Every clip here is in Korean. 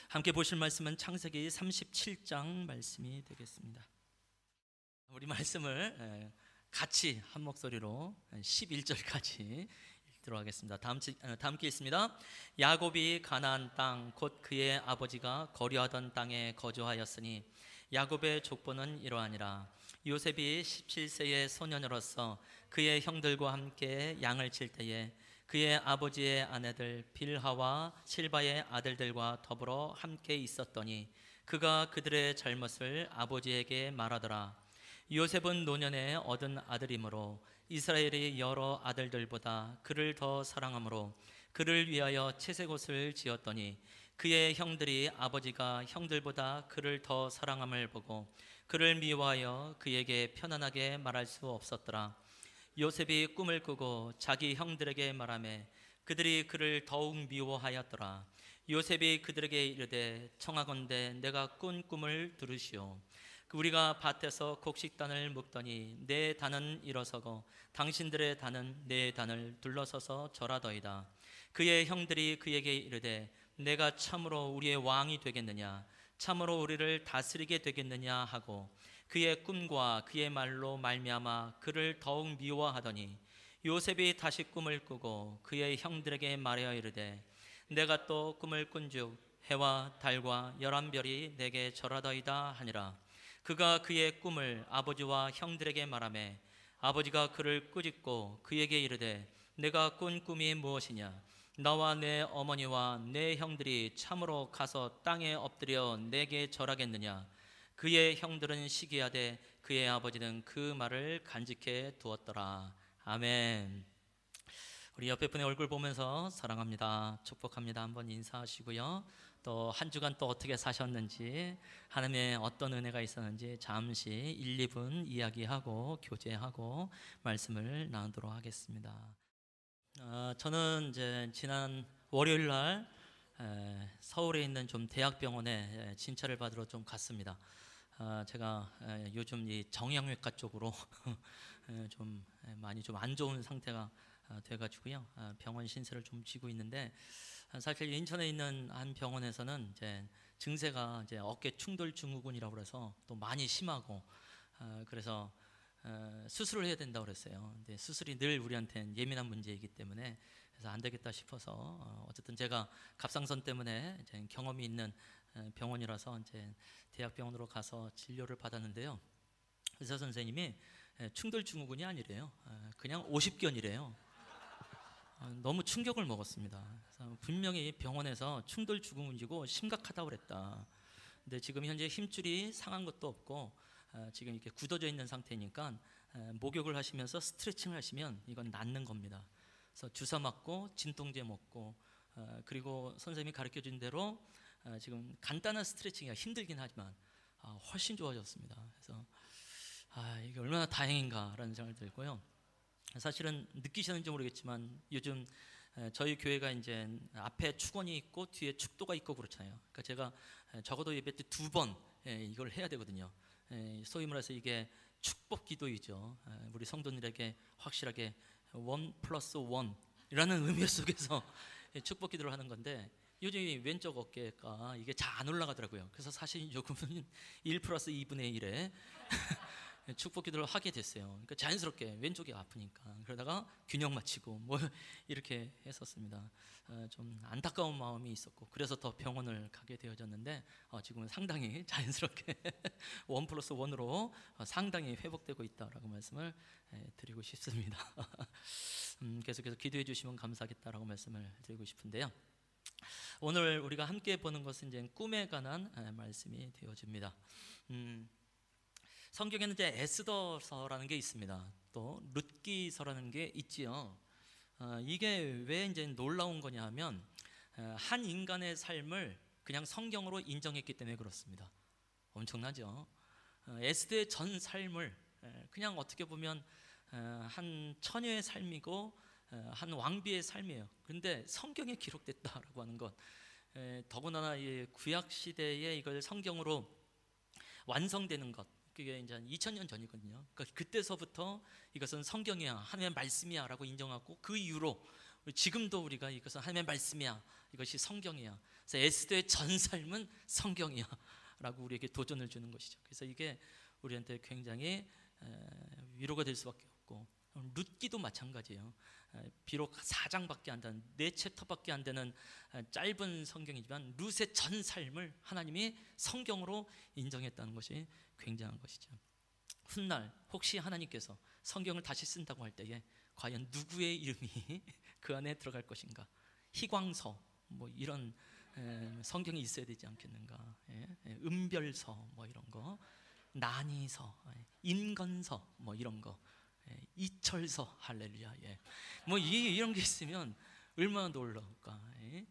함께 보실 말씀은 창세기 37장 말씀이 되겠습니다. 우리 말씀을 같이 한 목소리로 11절까지 읽도록 하겠습니다. 다 함께 읽습니다. 야곱이 가나안 땅 곧 그의 아버지가 거류하던 땅에 거주하였으니 야곱의 족보는 이러하니라. 요셉이 17세의 소년으로서 그의 형들과 함께 양을 칠 때에 그의 아버지의 아내들 빌하와 실바의 아들들과 더불어 함께 있었더니 그가 그들의 잘못을 아버지에게 말하더라. 요셉은 노년에 얻은 아들이므로 이스라엘이 여러 아들들보다 그를 더 사랑하므로 그를 위하여 채색옷을 지었더니 그의 형들이 아버지가 형들보다 그를 더 사랑함을 보고 그를 미워하여 그에게 편안하게 말할 수 없었더라. 요셉이 꿈을 꾸고 자기 형들에게 말하며 그들이 그를 더욱 미워하였더라. 요셉이 그들에게 이르되 청하건대 내가 꾼 꿈을 들으시오. 우리가 밭에서 곡식단을 묶더니 내 단은 일어서고 당신들의 단은 내 단을 둘러서서 절하더이다. 그의 형들이 그에게 이르되 내가 참으로 우리의 왕이 되겠느냐, 참으로 우리를 다스리게 되겠느냐 하고 그의 꿈과 그의 말로 말미암아 그를 더욱 미워하더니 요셉이 다시 꿈을 꾸고 그의 형들에게 말하여 이르되 내가 또 꿈을 꾼즉 해와 달과 11별이 내게 절하더이다 하니라. 그가 그의 꿈을 아버지와 형들에게 말하며 아버지가 그를 꾸짖고 그에게 이르되 내가 꾼 꿈이 무엇이냐, 나와 내 어머니와 내 형들이 참으로 가서 땅에 엎드려 내게 절하겠느냐. 그의 형들은 시기하되 그의 아버지는 그 말을 간직해 두었더라. 아멘. 우리 옆에 분의 얼굴 보면서 사랑합니다, 축복합니다 한번 인사하시고요. 또 한 주간 또 어떻게 사셨는지, 하나님의 어떤 은혜가 있었는지 잠시 1, 2분 이야기하고 교제하고 말씀을 나누도록 하겠습니다. 저는 이제 지난 월요일 날 서울에 있는 좀 대학병원에 진찰을 받으러 좀 갔습니다. 제가 요즘 이 정형외과 쪽으로 좀 많이 좀 안 좋은 상태가 돼가지고요. 병원 신세를 좀 지고 있는데, 사실 인천에 있는 한 병원에서는 이제 증세가 이제 어깨 충돌 증후군이라고 그래서 또 많이 심하고, 그래서 수술을 해야 된다고 그랬어요. 근데 수술이 늘 우리한테는 예민한 문제이기 때문에 그래서 안 되겠다 싶어서 어쨌든 제가 갑상선 때문에 이제 경험이 있는 병원이라서 이제 대학병원으로 가서 진료를 받았는데요. 의사 선생님이 충돌 증후군이 아니래요. 그냥 오십견이래요. 너무 충격을 먹었습니다. 그래서 분명히 병원에서 충돌 증후군이고 심각하다고 그랬다. 근데 지금 현재 힘줄이 상한 것도 없고 지금 이렇게 굳어져 있는 상태니까 목욕을 하시면서 스트레칭을 하시면 이건 낫는 겁니다. 그래서 주사 맞고 진통제 먹고 그리고 선생님이 가르쳐 준 대로 지금 간단한 스트레칭이 힘들긴 하지만 훨씬 좋아졌습니다. 그래서 이게 얼마나 다행인가라는 생각이 들고요. 사실은 느끼시는지 모르겠지만 요즘 저희 교회가 이제 앞에 축원이 있고 뒤에 축도가 있고 그렇잖아요. 그러니까 제가 적어도 예배 때 2번 이걸 해야 되거든요. 소위 말해서 이게 축복 기도이죠. 우리 성도들에게 확실하게 1+1이라는 의미 속에서 축복 기도를 하는 건데, 요즘 왼쪽 어깨가 이게 잘 안 올라가더라고요. 그래서 사실 요금은 1+2분의 1에 축복 기도를 하게 됐어요. 그러니까 자연스럽게 왼쪽이 아프니까 그러다가 균형 맞추고 뭐 이렇게 했었습니다. 좀 안타까운 마음이 있었고 그래서 더 병원을 가게 되어졌는데 지금은 상당히 자연스럽게 1+1으로 상당히 회복되고 있다라고 말씀을 드리고 싶습니다. 계속해서 기도해 주시면 감사하겠다라고 말씀을 드리고 싶은데요. 오늘 우리가 함께 보는 것은 이제 꿈에 관한 말씀이 되어집니다. 성경에는 이제 에스더서라는 게 있습니다. 또 룻기서라는 게 있지요. 이게 왜 이제 놀라운 거냐 하면 한 인간의 삶을 그냥 성경으로 인정했기 때문에 그렇습니다. 엄청나죠. 에스더의 전 삶을 그냥 어떻게 보면 한 처녀의 삶이고 한 왕비의 삶이에요. 그런데 성경에 기록됐다라고 하는 것, 더군다나 이 구약 시대에 이걸 성경으로 완성되는 것, 그게 이제 2000년 전이거든요. 그러니까 그때서부터 이것은 성경이야, 하나님의 말씀이야라고 인정하고 그 이후로 지금도 우리가 이것은 하나님의 말씀이야, 이것이 성경이야, 그래서 에스더의 전 삶은 성경이야 라고 우리에게 도전을 주는 것이죠. 그래서 이게 우리한테 굉장히 위로가 될 수밖에 없고, 룻기도 마찬가지예요. 비록 4장밖에 안 되는, 4챕터밖에 안 되는 짧은 성경이지만 룻의 전 삶을 하나님이 성경으로 인정했다는 것이 굉장한 것이죠. 훗날 혹시 하나님께서 성경을 다시 쓴다고 할 때에 과연 누구의 이름이 그 안에 들어갈 것인가? 희광서 뭐 이런 성경이 있어야 되지 않겠는가? 은별서 뭐 이런 거, 난이서, 인건서 뭐 이런 거, 이철서, 할렐루야, 뭐 이런 게 있으면 얼마나 놀라울까?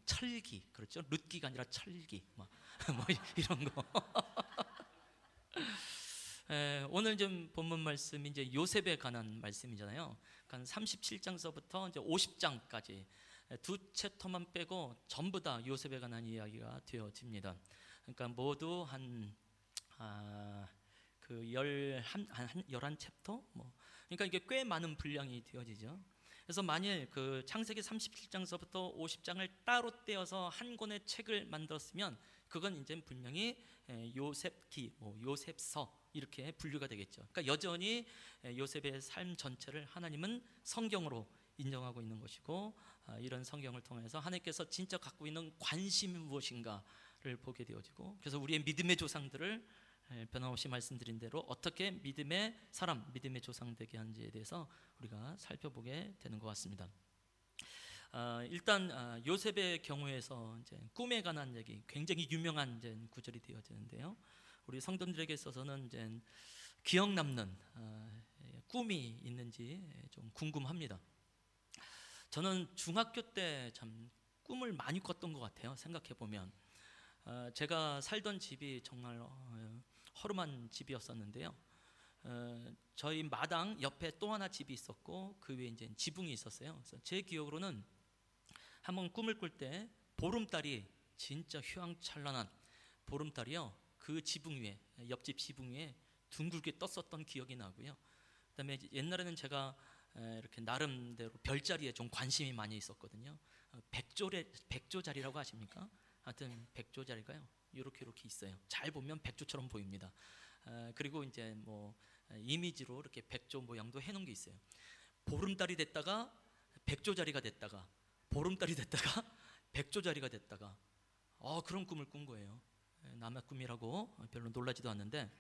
철기, 그렇죠? 룻기가 아니라 철기, 뭐 이런 거. 오늘 좀 본문 말씀이 이제 요셉에 관한 말씀이잖아요. 그러니까 37장서부터 이제 50장까지 두 챕터만 빼고 전부 다 요셉에 관한 이야기가 되어집니다. 그러니까 모두 한 11챕터? 그러니까 이게 꽤 많은 분량이 되어지죠. 그래서 만일 그 창세기 37장서부터 50장을 따로 떼어서 한 권의 책을 만들었으면 그건 이제 분명히 요셉기, 요셉서 이렇게 분류가 되겠죠. 그러니까 여전히 요셉의 삶 전체를 하나님은 성경으로 인정하고 있는 것이고, 이런 성경을 통해서 하나님께서 진짜 갖고 있는 관심이 무엇인가를 보게 되어지고, 그래서 우리의 믿음의 조상들을 변함없이 말씀드린 대로 어떻게 믿음의 사람, 믿음의 조상 되게 하는지에 대해서 우리가 살펴보게 되는 것 같습니다. 일단 요셉의 경우에서 이제 꿈에 관한 얘기, 굉장히 유명한 이제 구절이 되어지는데요. 우리 성도들에게 있어서는 이제 기억 남는 꿈이 있는지 좀 궁금합니다. 저는 중학교 때 참 꿈을 많이 꿨던 것 같아요. 생각해 보면 제가 살던 집이 정말 허름한 집이었었는데요. 저희 마당 옆에 또 하나 집이 있었고 그 위에 이제 지붕이 있었어요. 그래서 제 기억으로는 한번 꿈을 꿀 때 보름달이, 진짜 휘황찬란한 보름달이요, 그 지붕 위에, 옆집 지붕 위에 둥글게 떴었던 기억이 나고요. 그다음에 옛날에는 제가 이렇게 나름대로 별자리에 좀 관심이 많이 있었거든요. 백조자리라고 아십니까? 하여튼 백조자리가요, 이렇게 있어요. 잘 보면 백조처럼 보입니다. 그리고 이제 뭐 이미지로 이렇게 백조 모양도 해놓은 게 있어요. 보름달이 됐다가 백조자리가 됐다가, 보름달이 됐다가 백조자리가 됐다가, 그런 꿈을 꾼 거예요. 남의 꿈이라고 별로 놀라지도 않는데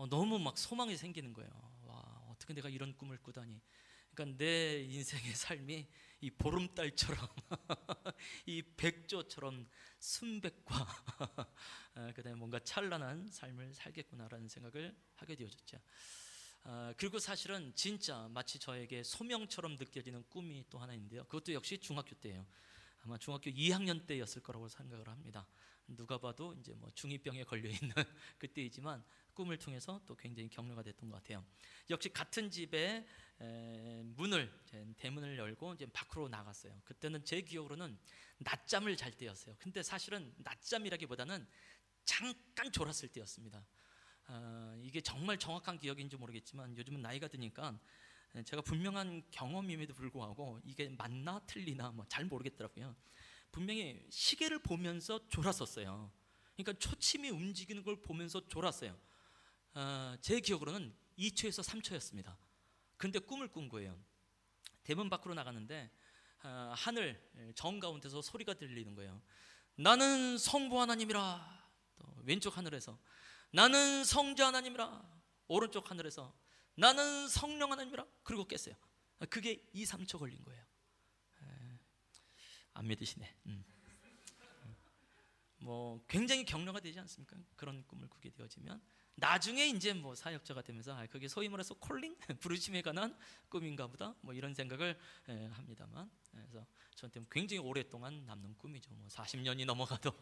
너무 막 소망이 생기는 거예요. 와, 어떻게 내가 이런 꿈을 꾸다니. 그러니까 내 인생의 삶이 이 보름달처럼 이 백조처럼 순백과 그다음에 뭔가 찬란한 삶을 살겠구나라는 생각을 하게 되어졌죠. 그리고 사실은 진짜 마치 저에게 소명처럼 느껴지는 꿈이 또 하나 있는데요. 그것도 역시 중학교 때예요. 아마 중학교 2학년 때였을 거라고 생각을 합니다. 누가 봐도 이제 뭐 중2병에 걸려 있는 그때이지만 꿈을 통해서 또 굉장히 격려가 됐던 것 같아요. 역시 같은 집에 대문을 열고 이제 밖으로 나갔어요. 그때는 제 기억으로는 낮잠을 잘 때였어요. 근데 사실은 낮잠이라기보다는 잠깐 졸았을 때였습니다. 이게 정말 정확한 기억인지 모르겠지만 요즘은 나이가 드니까 제가 분명한 경험임에도 불구하고 이게 맞나 틀리나 잘 모르겠더라고요. 분명히 시계를 보면서 졸았었어요. 그러니까 초침이 움직이는 걸 보면서 졸았어요. 제 기억으로는 2초에서 3초였습니다. 근데 꿈을 꾼 거예요. 대문 밖으로 나갔는데 하늘 정가운데서 소리가 들리는 거예요. 나는 성부 하나님이라. 또 왼쪽 하늘에서 나는 성자 하나님이라. 오른쪽 하늘에서 나는 성령 하나님이라. 그리고 깼어요. 그게 2, 3초 걸린 거예요. 안 믿으시네. 뭐 굉장히 격려가 되지 않습니까? 그런 꿈을 꾸게 되어지면 나중에 이제 뭐 사역자가 되면서 그게 소위 말해서 콜링, 부르심에 관한 꿈인가 보다, 뭐 이런 생각을 합니다만, 그래서 저한테는 굉장히 오랫동안 남는 꿈이죠. 뭐 40년이 넘어가도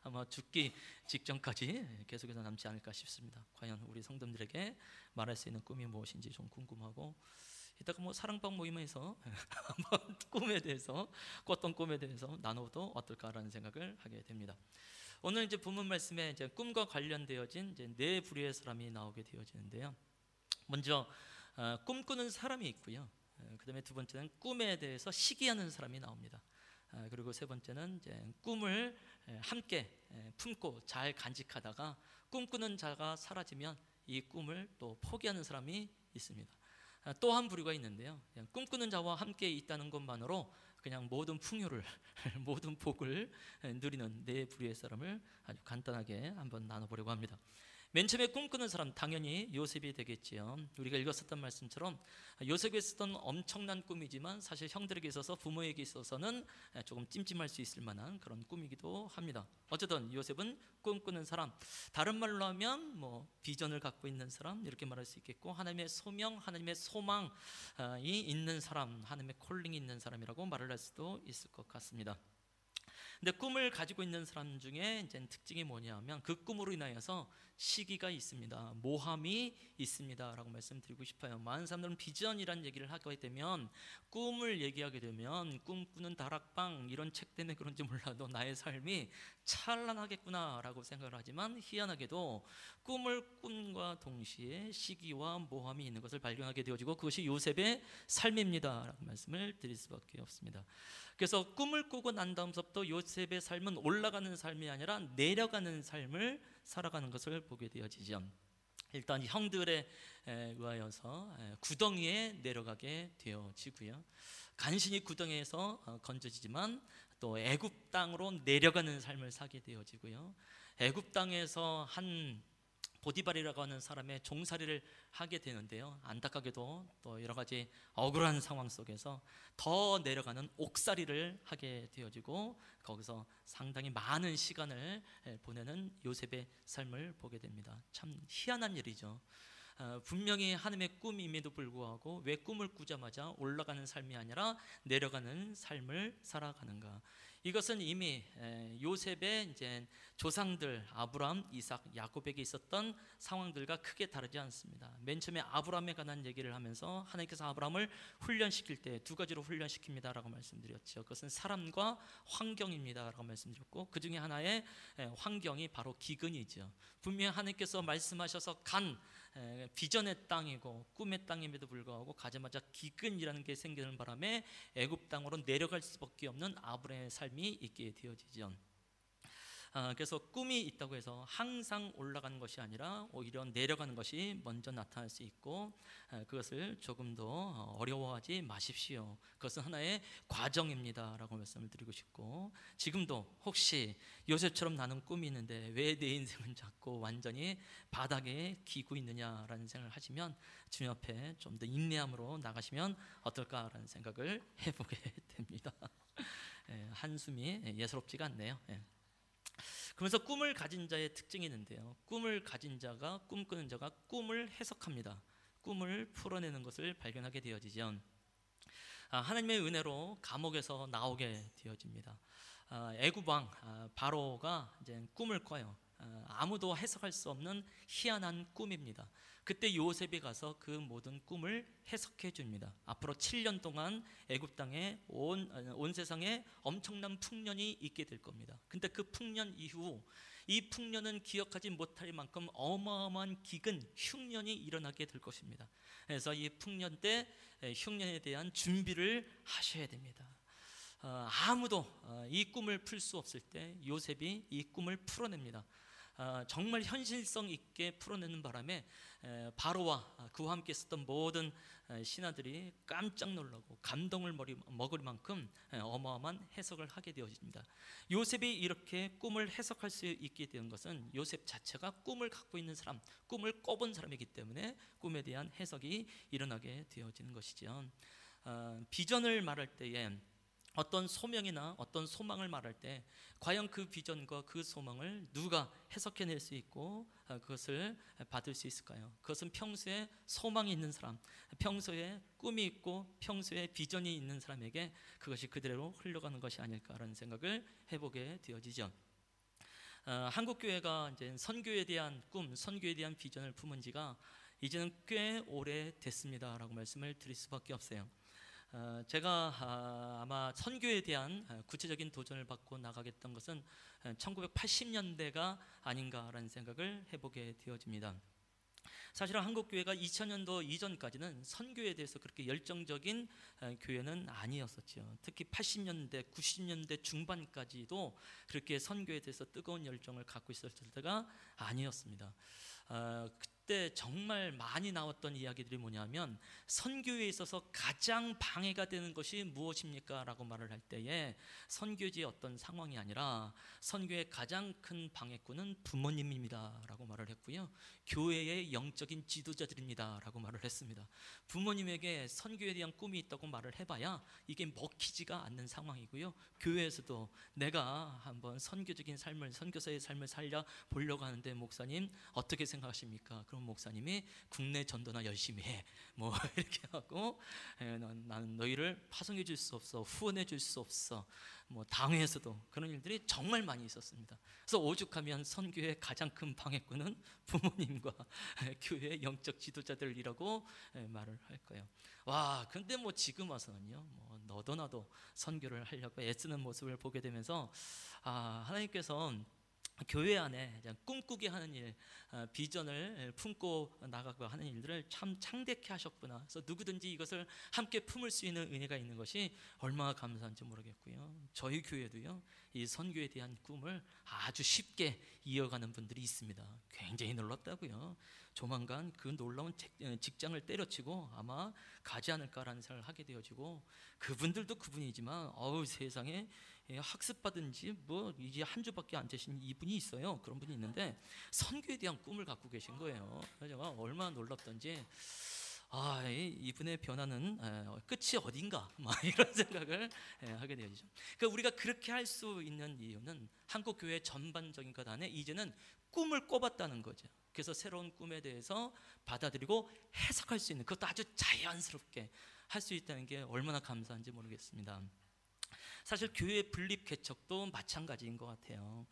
아마 죽기 직전까지 계속해서 남지 않을까 싶습니다. 과연 우리 성도들에게 말할 수 있는 꿈이 무엇인지 좀 궁금하고, 이따가 뭐 사랑방 모임에서 한번 꿨던 꿈에 대해서 나눠도 어떨까라는 생각을 하게 됩니다. 오늘 이제 본문 말씀에 이제 꿈과 관련되어진 이제 네 부류의 사람이 나오게 되어지는데요. 먼저 꿈꾸는 사람이 있고요. 그다음에 두 번째는 꿈에 대해서 시기하는 사람이 나옵니다. 그리고 세 번째는 이제 꿈을 함께 품고 잘 간직하다가 꿈꾸는 자가 사라지면 이 꿈을 또 포기하는 사람이 있습니다. 또 한 부류가 있는데요, 그냥 꿈꾸는 자와 함께 있다는 것만으로 그냥 모든 풍요를 모든 복을 누리는 네 부류의 사람을 아주 간단하게 한번 나눠보려고 합니다. 맨 처음에 꿈꾸는 사람, 당연히 요셉이 되겠지요. 우리가 읽었었던 말씀처럼 요셉이 있었던 엄청난 꿈이지만 사실 형들에게 있어서, 부모에게 있어서는 조금 찜찜할 수 있을 만한 그런 꿈이기도 합니다. 어쨌든 요셉은 꿈꾸는 사람, 다른 말로 하면 뭐 비전을 갖고 있는 사람, 이렇게 말할 수 있겠고, 하나님의 소명, 하나님의 소망이 있는 사람, 하나님의 콜링이 있는 사람이라고 말을 할 수도 있을 것 같습니다. 근데 꿈을 가지고 있는 사람 중에 이제 특징이 뭐냐면, 그 꿈으로 인하여서 시기가 있습니다. 모함이 있습니다 라고 말씀드리고 싶어요. 많은 사람들은 비전이라는 얘기를 하게 되면, 꿈을 얘기하게 되면 꿈꾸는 다락방 이런 책 때문에 그런지 몰라도 나의 삶이 찬란하겠구나 라고 생각을 하지만, 희한하게도 꿈과 동시에 시기와 모함이 있는 것을 발견하게 되어지고, 그것이 요셉의 삶입니다 라고 말씀을 드릴 수밖에 없습니다. 그래서 꿈을 꾸고 난 다음부터 요셉의 삶은 올라가는 삶이 아니라 내려가는 삶을 살아가는 것을 보게 되어지죠. 일단 형들에 의하여서 구덩이에 내려가게 되어지고요, 간신히 구덩이에서 건져지지만 또 애굽 땅으로 내려가는 삶을 사게 되어지고요, 애굽 땅에서 한 보디발이라고 하는 사람의 종살이를 하게 되는데요, 안타깝게도 또 여러 가지 억울한 상황 속에서 더 내려가는 옥살이를 하게 되어지고, 거기서 상당히 많은 시간을 보내는 요셉의 삶을 보게 됩니다. 참 희한한 일이죠. 분명히 하나님의 꿈임에도 불구하고 왜 꿈을 꾸자마자 올라가는 삶이 아니라 내려가는 삶을 살아가는가? 이것은 이미 요셉의 이제 조상들 아브라함, 이삭, 야곱에게 있었던 상황들과 크게 다르지 않습니다. 맨 처음에 아브라함에 관한 얘기를 하면서 하나님께서 아브라함을 훈련시킬 때 두 가지로 훈련시킵니다 라고 말씀드렸죠. 그것은 사람과 환경입니다 라고 말씀드렸고, 그 중에 하나의 환경이 바로 기근이죠. 분명히 하나님께서 말씀하셔서 간 비전의 땅이고 꿈의 땅임에도 불구하고 가자마자 기근이라는 게 생기는 바람에 애굽 땅으로 내려갈 수밖에 없는 아브라함의 삶이 있게 되어지죠. 그래서 꿈이 있다고 해서 항상 올라가는 것이 아니라 오히려 내려가는 것이 먼저 나타날 수 있고, 그것을 조금 더 어려워하지 마십시오. 그것은 하나의 과정입니다 라고 말씀을 드리고 싶고, 지금도 혹시 요셉처럼 나는 꿈이 있는데 왜 내 인생은 자꾸 완전히 바닥에 기고 있느냐라는 생각을 하시면 주님 앞에 좀 더 인내함으로 나가시면 어떨까라는 생각을 해보게 됩니다. 한숨이 예사롭지가 않네요. 그러면서 꿈을 가진 자의 특징이 있는데요, 꿈을 가진 자가, 꿈꾸는 자가 꿈을 해석합니다. 꿈을 풀어내는 것을 발견하게 되어지죠. 하나님의 은혜로 감옥에서 나오게 되어집니다. 애굽 왕 바로가 이제 꿈을 꿔요. 아무도 해석할 수 없는 희한한 꿈입니다. 그때 요셉이 가서 그 모든 꿈을 해석해 줍니다. 앞으로 7년 동안 애굽 땅에 온 세상에 엄청난 풍년이 있게 될 겁니다. 근데 그 풍년 이후 이 풍년은 기억하지 못할 만큼 어마어마한 기근, 흉년이 일어나게 될 것입니다. 그래서 이 풍년 때 흉년에 대한 준비를 하셔야 됩니다. 아무도 이 꿈을 풀 수 없을 때 요셉이 이 꿈을 풀어냅니다. 정말 현실성 있게 풀어내는 바람에 바로와 그와 함께 있었던 모든 신하들이 깜짝 놀라고 감동을 먹을 만큼 어마어마한 해석을 하게 되어집니다. 요셉이 이렇게 꿈을 해석할 수 있게 된 것은 요셉 자체가 꿈을 갖고 있는 사람, 꿈을 꿔본 사람이기 때문에 꿈에 대한 해석이 일어나게 되어지는 것이죠. 비전을 말할 때에 어떤 소명이나 어떤 소망을 말할 때 과연 그 비전과 그 소망을 누가 해석해낼 수 있고 그것을 받을 수 있을까요? 그것은 평소에 소망이 있는 사람, 평소에 꿈이 있고 평소에 비전이 있는 사람에게 그것이 그대로 흘러가는 것이 아닐까라는 생각을 해보게 되어지죠. 한국교회가 이제 선교에 대한 꿈, 선교에 대한 비전을 품은 지가 이제는 꽤 오래 됐습니다라고 말씀을 드릴 수밖에 없어요. 제가 아마 선교에 대한 구체적인 도전을 받고 나가겠던 것은 1980년대가 아닌가라는 생각을 해보게 되어집니다. 사실은 한국 교회가 2000년도 이전까지는 선교에 대해서 그렇게 열정적인 교회는 아니었었죠. 특히 80년대, 90년대 중반까지도 그렇게 선교에 대해서 뜨거운 열정을 갖고 있었을 때가 아니었습니다. 그때 정말 많이 나왔던 이야기들이 뭐냐면, 선교에 있어서 가장 방해가 되는 것이 무엇입니까? 라고 말을 할 때에 선교지의 어떤 상황이 아니라 선교의 가장 큰 방해꾼은 부모님입니다 라고 말을 했고요, 교회의 영적인 지도자들입니다 라고 말을 했습니다. 부모님에게 선교에 대한 꿈이 있다고 말을 해봐야 이게 먹히지가 않는 상황이고요, 교회에서도 내가 한번 선교적인 삶을, 선교사의 삶을 살려보려고 하는데 목사님 어떻게 생각하십니까? 그럼 목사님이 국내 전도나 열심히 해 뭐 이렇게 하고, 나는 너희를 파송해 줄 수 없어, 후원해 줄 수 없어, 뭐 당회에서도 그런 일들이 정말 많이 있었습니다. 그래서 오죽하면 선교의 가장 큰 방해꾼은 부모님과 교회의 영적 지도자들이라고 말을 할 거예요. 와, 근데 뭐 지금 와서는요, 뭐 너도 나도 선교를 하려고 애쓰는 모습을 보게 되면서, 하나님께서 교회 안에 꿈꾸게 하는 일, 비전을 품고 나가고 하는 일들을 참 창대케 하셨구나. 그래서 누구든지 이것을 함께 품을 수 있는 은혜가 있는 것이 얼마나 감사한지 모르겠고요, 저희 교회도요, 이 선교에 대한 꿈을 아주 쉽게 이어가는 분들이 있습니다. 굉장히 놀랍다고요. 조만간 그 놀라운 직장을 때려치고 아마 가지 않을까라는 생각을 하게 되어지고, 그분들도 그분이지만 세상에 학습받은 지 뭐 이제 한 주밖에 안 되신 이분이 있어요. 그런 분이 있는데 선교에 대한 꿈을 갖고 계신 거예요. 제가 얼마나 놀랍던지, 이분의 변화는 끝이 어딘가 막 이런 생각을 하게 되죠. 그러니까 우리가 그렇게 할 수 있는 이유는 한국 교회 전반적인 것 안에 이제는 꿈을 꿔봤다는 거죠. 그래서 새로운 꿈에 대해서 받아들이고 해석할 수 있는, 그것도 아주 자연스럽게 할 수 있다는 게 얼마나 감사한지 모르겠습니다. 사실 교회 분립 개척도 마찬가지인 것 같아요.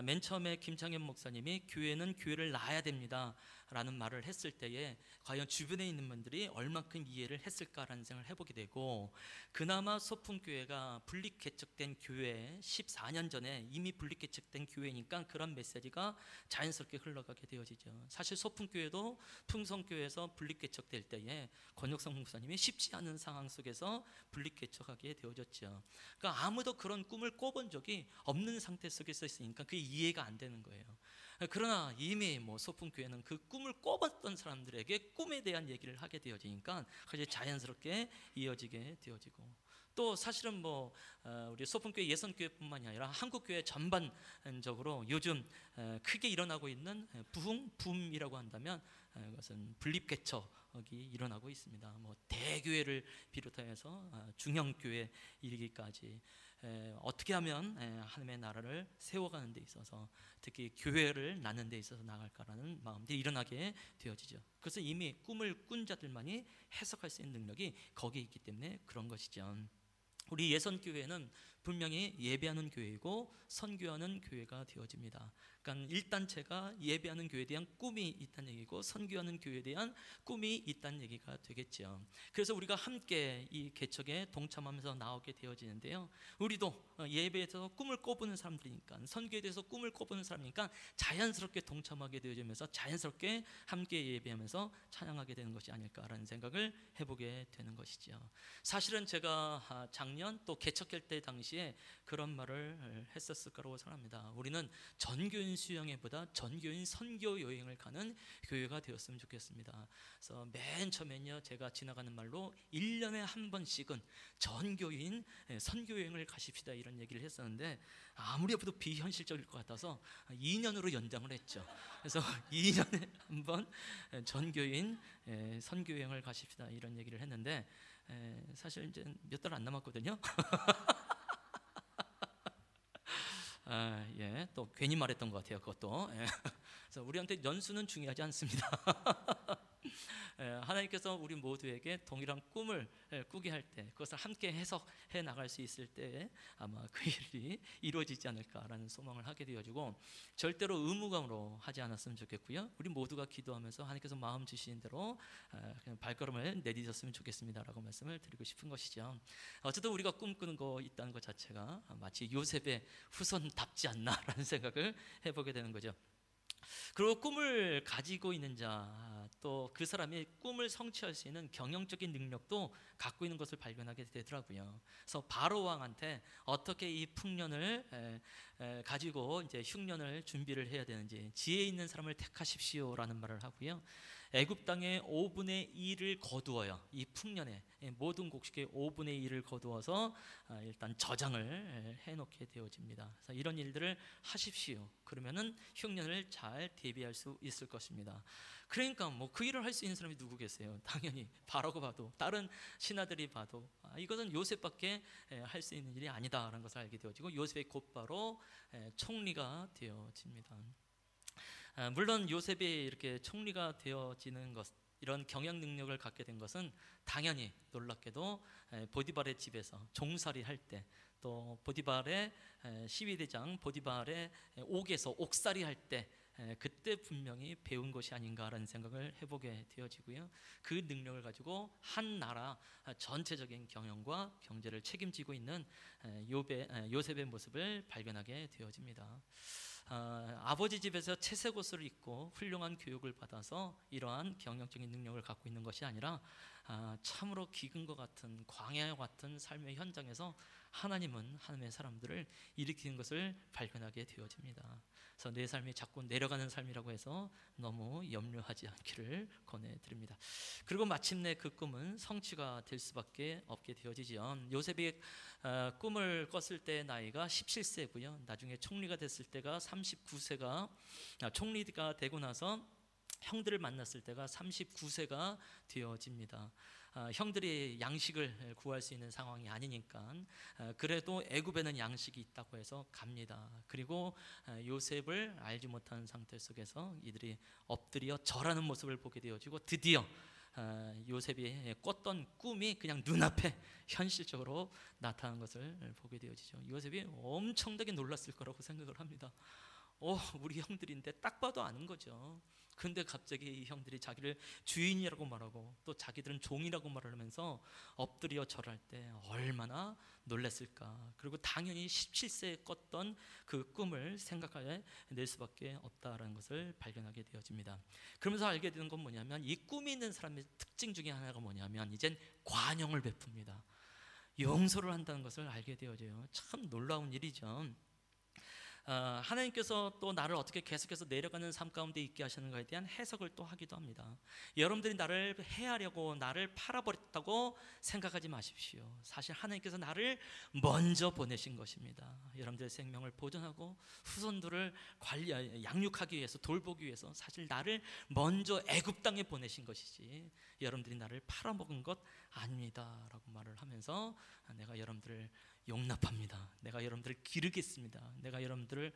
맨 처음에 김창현 목사님이 교회는 교회를 낳아야 됩니다 라는 말을 했을 때에 과연 주변에 있는 분들이 얼만큼 이해를 했을까라는 생각을 해보게 되고, 그나마 소풍교회가 분립 개척된 교회 14년 전에 이미 분립 개척된 교회니까 그런 메시지가 자연스럽게 흘러가게 되어지죠. 사실 소풍교회도 풍성교회에서 분립 개척될 때에 권혁성 목사님이 쉽지 않은 상황 속에서 분립 개척하게 되어졌죠. 그러니까 아무도 그런 꿈을 꿔본 적이 없는 상태 속에서 있으니까 그게 이해가 안 되는 거예요. 그러나 이미 뭐 소풍교회는 그 꿈을 꿔봤던 사람들에게 꿈에 대한 얘기를 하게 되어지니까 그게 자연스럽게 이어지게 되어지고, 또 사실은 뭐 우리 소풍교회 예선교회뿐만이 아니라 한국교회 전반적으로 요즘 크게 일어나고 있는 부흥 붐이라고 한다면 그것은 분립개척이 일어나고 있습니다. 뭐 대교회를 비롯해서 중형교회 이르기까지 어떻게 하면 하나님의 나라를 세워가는 데 있어서, 특히 교회를 낳는 데 있어서 나갈까라는 마음들이 일어나게 되어지죠. 그래서 이미 꿈을 꾼 자들만이 해석할 수 있는 능력이 거기에 있기 때문에 그런 것이죠. 우리 예선교회는 분명히 예배하는 교회이고 선교하는 교회가 되어집니다. 그러니까 일단체가 예배하는 교회에 대한 꿈이 있다는 얘기고 선교하는 교회에 대한 꿈이 있다는 얘기가 되겠죠. 그래서 우리가 함께 이 개척에 동참하면서 나오게 되어지는데요, 우리도 예배에서 꿈을 꿔보는 사람들이니까, 선교에 대해서 꿈을 꿔보는 사람이니까 자연스럽게 동참하게 되어지면서 자연스럽게 함께 예배하면서 찬양하게 되는 것이 아닐까라는 생각을 해보게 되는 것이죠. 사실은 제가 작년 또 개척할 때 당시에 그런 말을 했었을 거라고 생각합니다. 우리는 전교인 수양회보다 전교인 선교 여행을 가는 교회가 되었으면 좋겠습니다. 그래서 맨 처음에는요, 제가 지나가는 말로 1년에 한 번씩은 전교인 선교 여행을 가십시다 이런 얘기를 했었는데, 아무리 해도 비현실적일 것 같아서 2년으로 연장을 했죠. 그래서 2년에 한 번 전교인 선교 여행을 가십시다 이런 얘기를 했는데, 사실 이제 몇 달 안 남았거든요. 또 괜히 말했던 것 같아요. 그것도. 그래서 우리한테 연수는 중요하지 않습니다. 하나님께서 우리 모두에게 동일한 꿈을 꾸게 할 때, 그것을 함께 해석해 나갈 수 있을 때 아마 그 일이 이루어지지 않을까라는 소망을 하게 되어지고, 절대로 의무감으로 하지 않았으면 좋겠고요, 우리 모두가 기도하면서 하나님께서 마음 주시는 대로 그냥 발걸음을 내딛었으면 좋겠습니다라고 말씀을 드리고 싶은 것이죠. 어쨌든 우리가 꿈꾸는 거 있다는 것 자체가 마치 요셉의 후손답지 않나라는 생각을 해보게 되는 거죠. 그리고 꿈을 가지고 있는 자, 또 그 사람이 꿈을 성취할 수 있는 경영적인 능력도 갖고 있는 것을 발견하게 되더라고요. 그래서 바로 왕한테 어떻게 이 풍년을 가지고 이제 흉년을 준비를 해야 되는지 지혜 있는 사람을 택하십시오라는 말을 하고요. 애굽 땅의 5분의 1을 거두어요. 이 풍년에 모든 곡식의 5분의 1을 거두어서 일단 저장을 해놓게 되어집니다. 그래서 이런 일들을 하십시오. 그러면은 흉년을 잘 대비할 수 있을 것입니다. 그러니까 뭐 그 일을 할 수 있는 사람이 누구겠어요? 당연히 바로가 봐도 다른 신하들이 봐도 이것은 요셉밖에 할 수 있는 일이 아니다라는 것을 알게 되어지고 요셉이 곧바로 총리가 되어집니다. 물론 요셉이 이렇게 총리가 되어지는 것, 이런 경영 능력을 갖게 된 것은 당연히 놀랍게도 보디발의 집에서 종살이 할 때, 또 보디발의 시위대장 보디발의 옥에서 옥살이 할 때, 그때 분명히 배운 것이 아닌가라는 생각을 해보게 되어지고요. 그 능력을 가지고 한 나라 전체적인 경영과 경제를 책임지고 있는 요셉의 모습을 발견하게 되어집니다. 아버지 집에서 채색 옷을 입고 훌륭한 교육을 받아서 이러한 경영적인 능력을 갖고 있는 것이 아니라 참으로 기근과 같은 광야와 같은 삶의 현장에서 하나님은 하나님의 사람들을 일으키는 것을 발견하게 되어집니다. 그래서 내 삶이 자꾸 내려가는 삶이라고 해서 너무 염려하지 않기를 권해드립니다. 그리고 마침내 그 꿈은 성취가 될 수밖에 없게 되어지죠. 요셉이 꿈을 꿨을 때 나이가 17세고요. 나중에 총리가 됐을 때가 39세가, 총리가 되고 나서 형들을 만났을 때가 39세가 되어집니다. 형들이 양식을 구할 수 있는 상황이 아니니까 그래도 애굽에는 양식이 있다고 해서 갑니다. 그리고 요셉을 알지 못하는 상태 속에서 이들이 엎드려 절하는 모습을 보게 되어지고 드디어 요셉이 꿨던 꿈이 그냥 눈앞에 현실적으로 나타난 것을 보게 되어지죠. 요셉이 엄청나게 놀랐을 거라고 생각을 합니다. 우리 형들인데 딱 봐도 아는 거죠. 근데 갑자기 이 형들이 자기를 주인이라고 말하고 또 자기들은 종이라고 말을 하면서 엎드려 절할 때 얼마나 놀랐을까. 그리고 당연히 17세에 꿨던 그 꿈을 생각해 낼 수밖에 없다라는 것을 발견하게 되어집니다. 그러면서 알게 되는 건 뭐냐면 이 꿈이 있는 사람의 특징 중에 하나가 뭐냐면 이젠 관용을 베풉니다. 용서를 한다는 것을 알게 되어져요. 참 놀라운 일이죠. 하나님께서 또 나를 어떻게 계속해서 내려가는 삶 가운데 있게 하시는가에 대한 해석을 또 하기도 합니다. 여러분들이 나를 해하려고 나를 팔아버렸다고 생각하지 마십시오. 사실 하나님께서 나를 먼저 보내신 것입니다. 여러분들의 생명을 보존하고 후손들을 양육하기 위해서, 돌보기 위해서 사실 나를 먼저 애굽 땅에 보내신 것이지 여러분들이 나를 팔아먹은 것 아닙니다 라고 말을 하면서 내가 여러분들을 용납합니다. 내가 여러분들을 기르겠습니다. 내가 여러분들을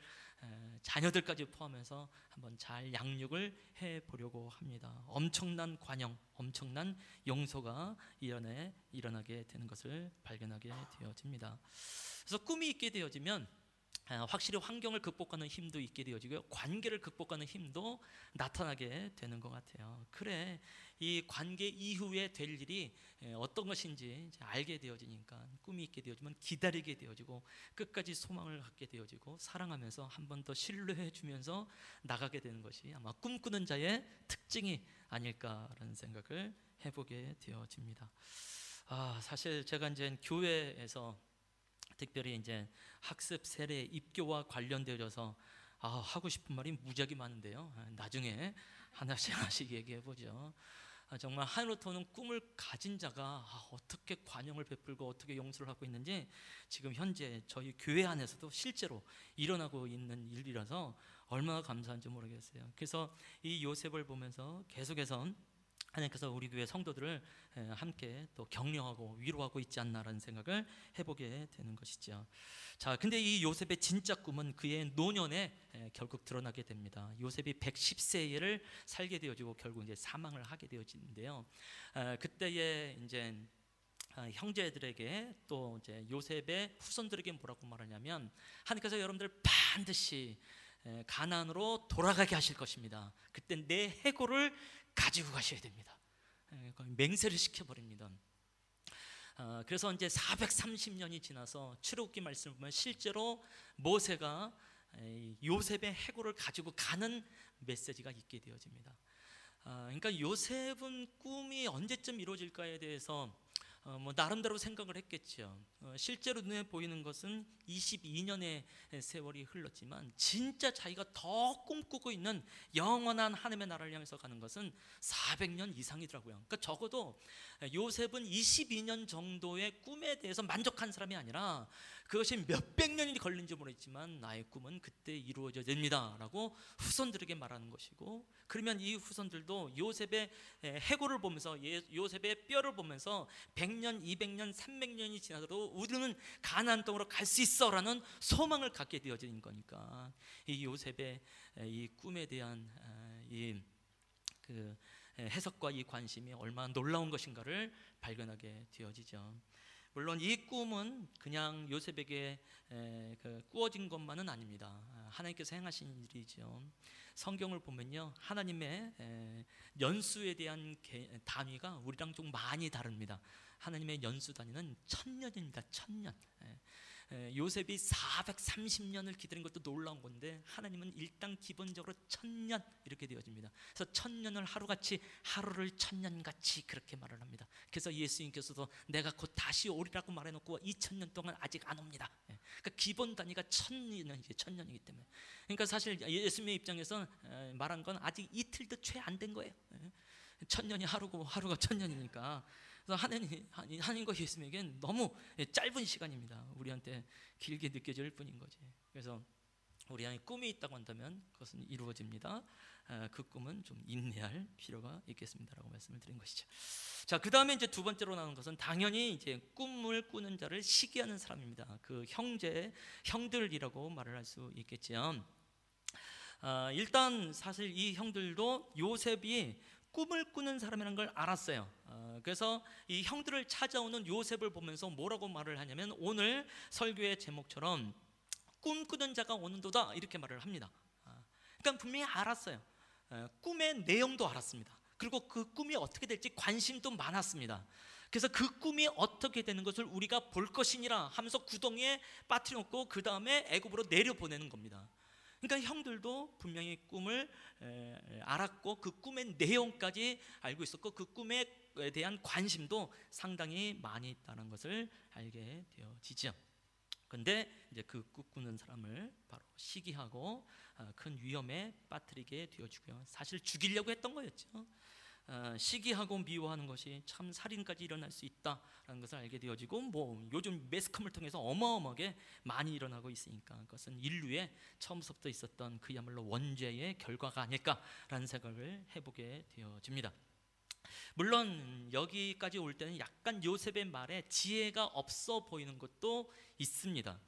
자녀들까지 포함해서 한번 잘 양육을 해보려고 합니다. 엄청난 관용, 엄청난 용서가 일어나게 되는 것을 발견하게 되어집니다. 그래서 꿈이 있게 되어지면 확실히 환경을 극복하는 힘도 있게 되어지고요. 관계를 극복하는 힘도 나타나게 되는 것 같아요. 그래, 이 관계 이후에 될 일이 어떤 것인지 알게 되어지니까 꿈이 있게 되어지면 기다리게 되어지고 끝까지 소망을 갖게 되어지고 사랑하면서 한 번 더 신뢰해 주면서 나가게 되는 것이 아마 꿈꾸는 자의 특징이 아닐까라는 생각을 해보게 되어집니다. 사실 제가 이제 교회에서 특별히 이제 학습 세례 입교와 관련되어서 하고 싶은 말이 무지하게 많은데요. 나중에 하나씩 얘기해 보죠. 정말 하늘로부터는 꿈을 가진 자가 어떻게 관용을 베풀고 어떻게 용서를 하고 있는지 지금 현재 저희 교회 안에서도 실제로 일어나고 있는 일이라서 얼마나 감사한지 모르겠어요. 그래서 이 요셉을 보면서 계속해서 하나님께서 우리 교회 성도들을 함께 또 격려하고 위로하고 있지 않나라는 생각을 해보게 되는 것이죠. 자, 근데 이 요셉의 진짜 꿈은 그의 노년에 결국 드러나게 됩니다. 요셉이 110세를 살게 되어지고 결국 이제 사망을 하게 되어지는데요. 그때에 이제 형제들에게 또 이제 요셉의 후손들에게 뭐라고 말하냐면 하나님께서 여러분들 반드시 가나안으로 돌아가게 하실 것입니다. 그때 내 해골을 가지고 가셔야 됩니다. 맹세를 시켜버립니다. 그래서 이제 430년이 지나서 출애굽기 말씀을 보면 실제로 모세가 요셉의 해골을 가지고 가는 메시지가 있게 되어집니다. 그러니까 요셉은 꿈이 언제쯤 이루어질까에 대해서 나름대로 생각을 했겠죠. 실제로 눈에 보이는 것은 22년의 세월이 흘렀지만 진짜 자기가 더 꿈꾸고 있는 영원한 하나님의 나라를 향해서 가는 것은 400년 이상이더라고요. 그러니까 적어도 요셉은 22년 정도의 꿈에 대해서 만족한 사람이 아니라 그것이 몇백 년이 걸린지 모르겠지만 나의 꿈은 그때 이루어져야 됩니다 라고 후손들에게 말하는 것이고, 그러면 이 후손들도 요셉의 해골을 보면서, 요셉의 뼈를 보면서 100년, 200년, 300년이 지나도 우리는 가나안 땅으로 갈 수 있어 라는 소망을 갖게 되어진 거니까, 이 요셉의 이 꿈에 대한 그 해석과 이 관심이 얼마나 놀라운 것인가를 발견하게 되어지죠. 물론 이 꿈은 그냥 요셉에게 꾸어진 것만은 아닙니다. 하나님께서 행하신 일이죠. 성경을 보면요, 하나님의 연수에 대한 단위가 우리랑 좀 많이 다릅니다. 하나님의 연수 단위는 1000년입니다. 1000년. 요셉이 430년을 기다린 것도 놀라운 건데 하나님은 일단 기본적으로 1000년 이렇게 되어집니다. 그래서 1000년을 하루같이, 하루를 1000년같이 그렇게 말을 합니다. 그래서 예수님께서도 내가 곧 다시 오리라고 말해놓고 2000년 동안 아직 안 옵니다. 그러니까 기본 단위가 1000년이지, 1000년이기 때문에. 그러니까 사실 예수님의 입장에서 말한 건 아직 이틀도 채 안 된 거예요. 1000년이 하루고 하루가 1000년이니까. 그래서 하나님과 예수님에겐 너무 짧은 시간입니다. 우리한테 길게 느껴질 뿐인 거지. 그래서 우리 안에 꿈이 있다고 한다면 그것은 이루어집니다. 그 꿈은 좀 인내할 필요가 있겠습니다라고 말씀을 드린 것이죠. 자, 그 다음에 이제 두 번째로 나오는 것은 당연히 이제 꿈을 꾸는 자를 시기하는 사람입니다. 그 형들이라고 말을 할 수 있겠죠. 일단 사실 이 형들도 요셉이 꿈을 꾸는 사람이라는 걸 알았어요. 그래서 이 형들을 찾아오는 요셉을 보면서 뭐라고 말을 하냐면, 오늘 설교의 제목처럼 꿈꾸는 자가 오는도다 이렇게 말을 합니다. 그러니까 분명히 알았어요. 꿈의 내용도 알았습니다. 그리고 그 꿈이 어떻게 될지 관심도 많았습니다. 그래서 그 꿈이 어떻게 되는 것을 우리가 볼 것이니라 하면서 구덩이에 빠뜨려 놓고 그 다음에 애굽으로 내려보내는 겁니다. 그러니까 형들도 분명히 꿈을 알았고 그 꿈의 내용까지 알고 있었고 그 꿈에 대한 관심도 상당히 많이 있다는 것을 알게 되어지죠. 그런데 이제 그 꿈꾸는 사람을 바로 시기하고 큰 위험에 빠뜨리게 되어주고요. 사실 죽이려고 했던 거였죠. 시기하고 미워하는 것이 참 살인까지 일어날 수 있다라는 것을 알게 되어지고, 요즘 매스컴을 통해서 어마어마하게 많이 일어나고 있으니까 그것은 인류의 처음부터 있었던 그야말로 원죄의 결과가 아닐까라는 생각을 해보게 되어집니다. 물론 여기까지 올 때는 약간 요셉의 말에 지혜가 없어 보이는 것도 있습니다.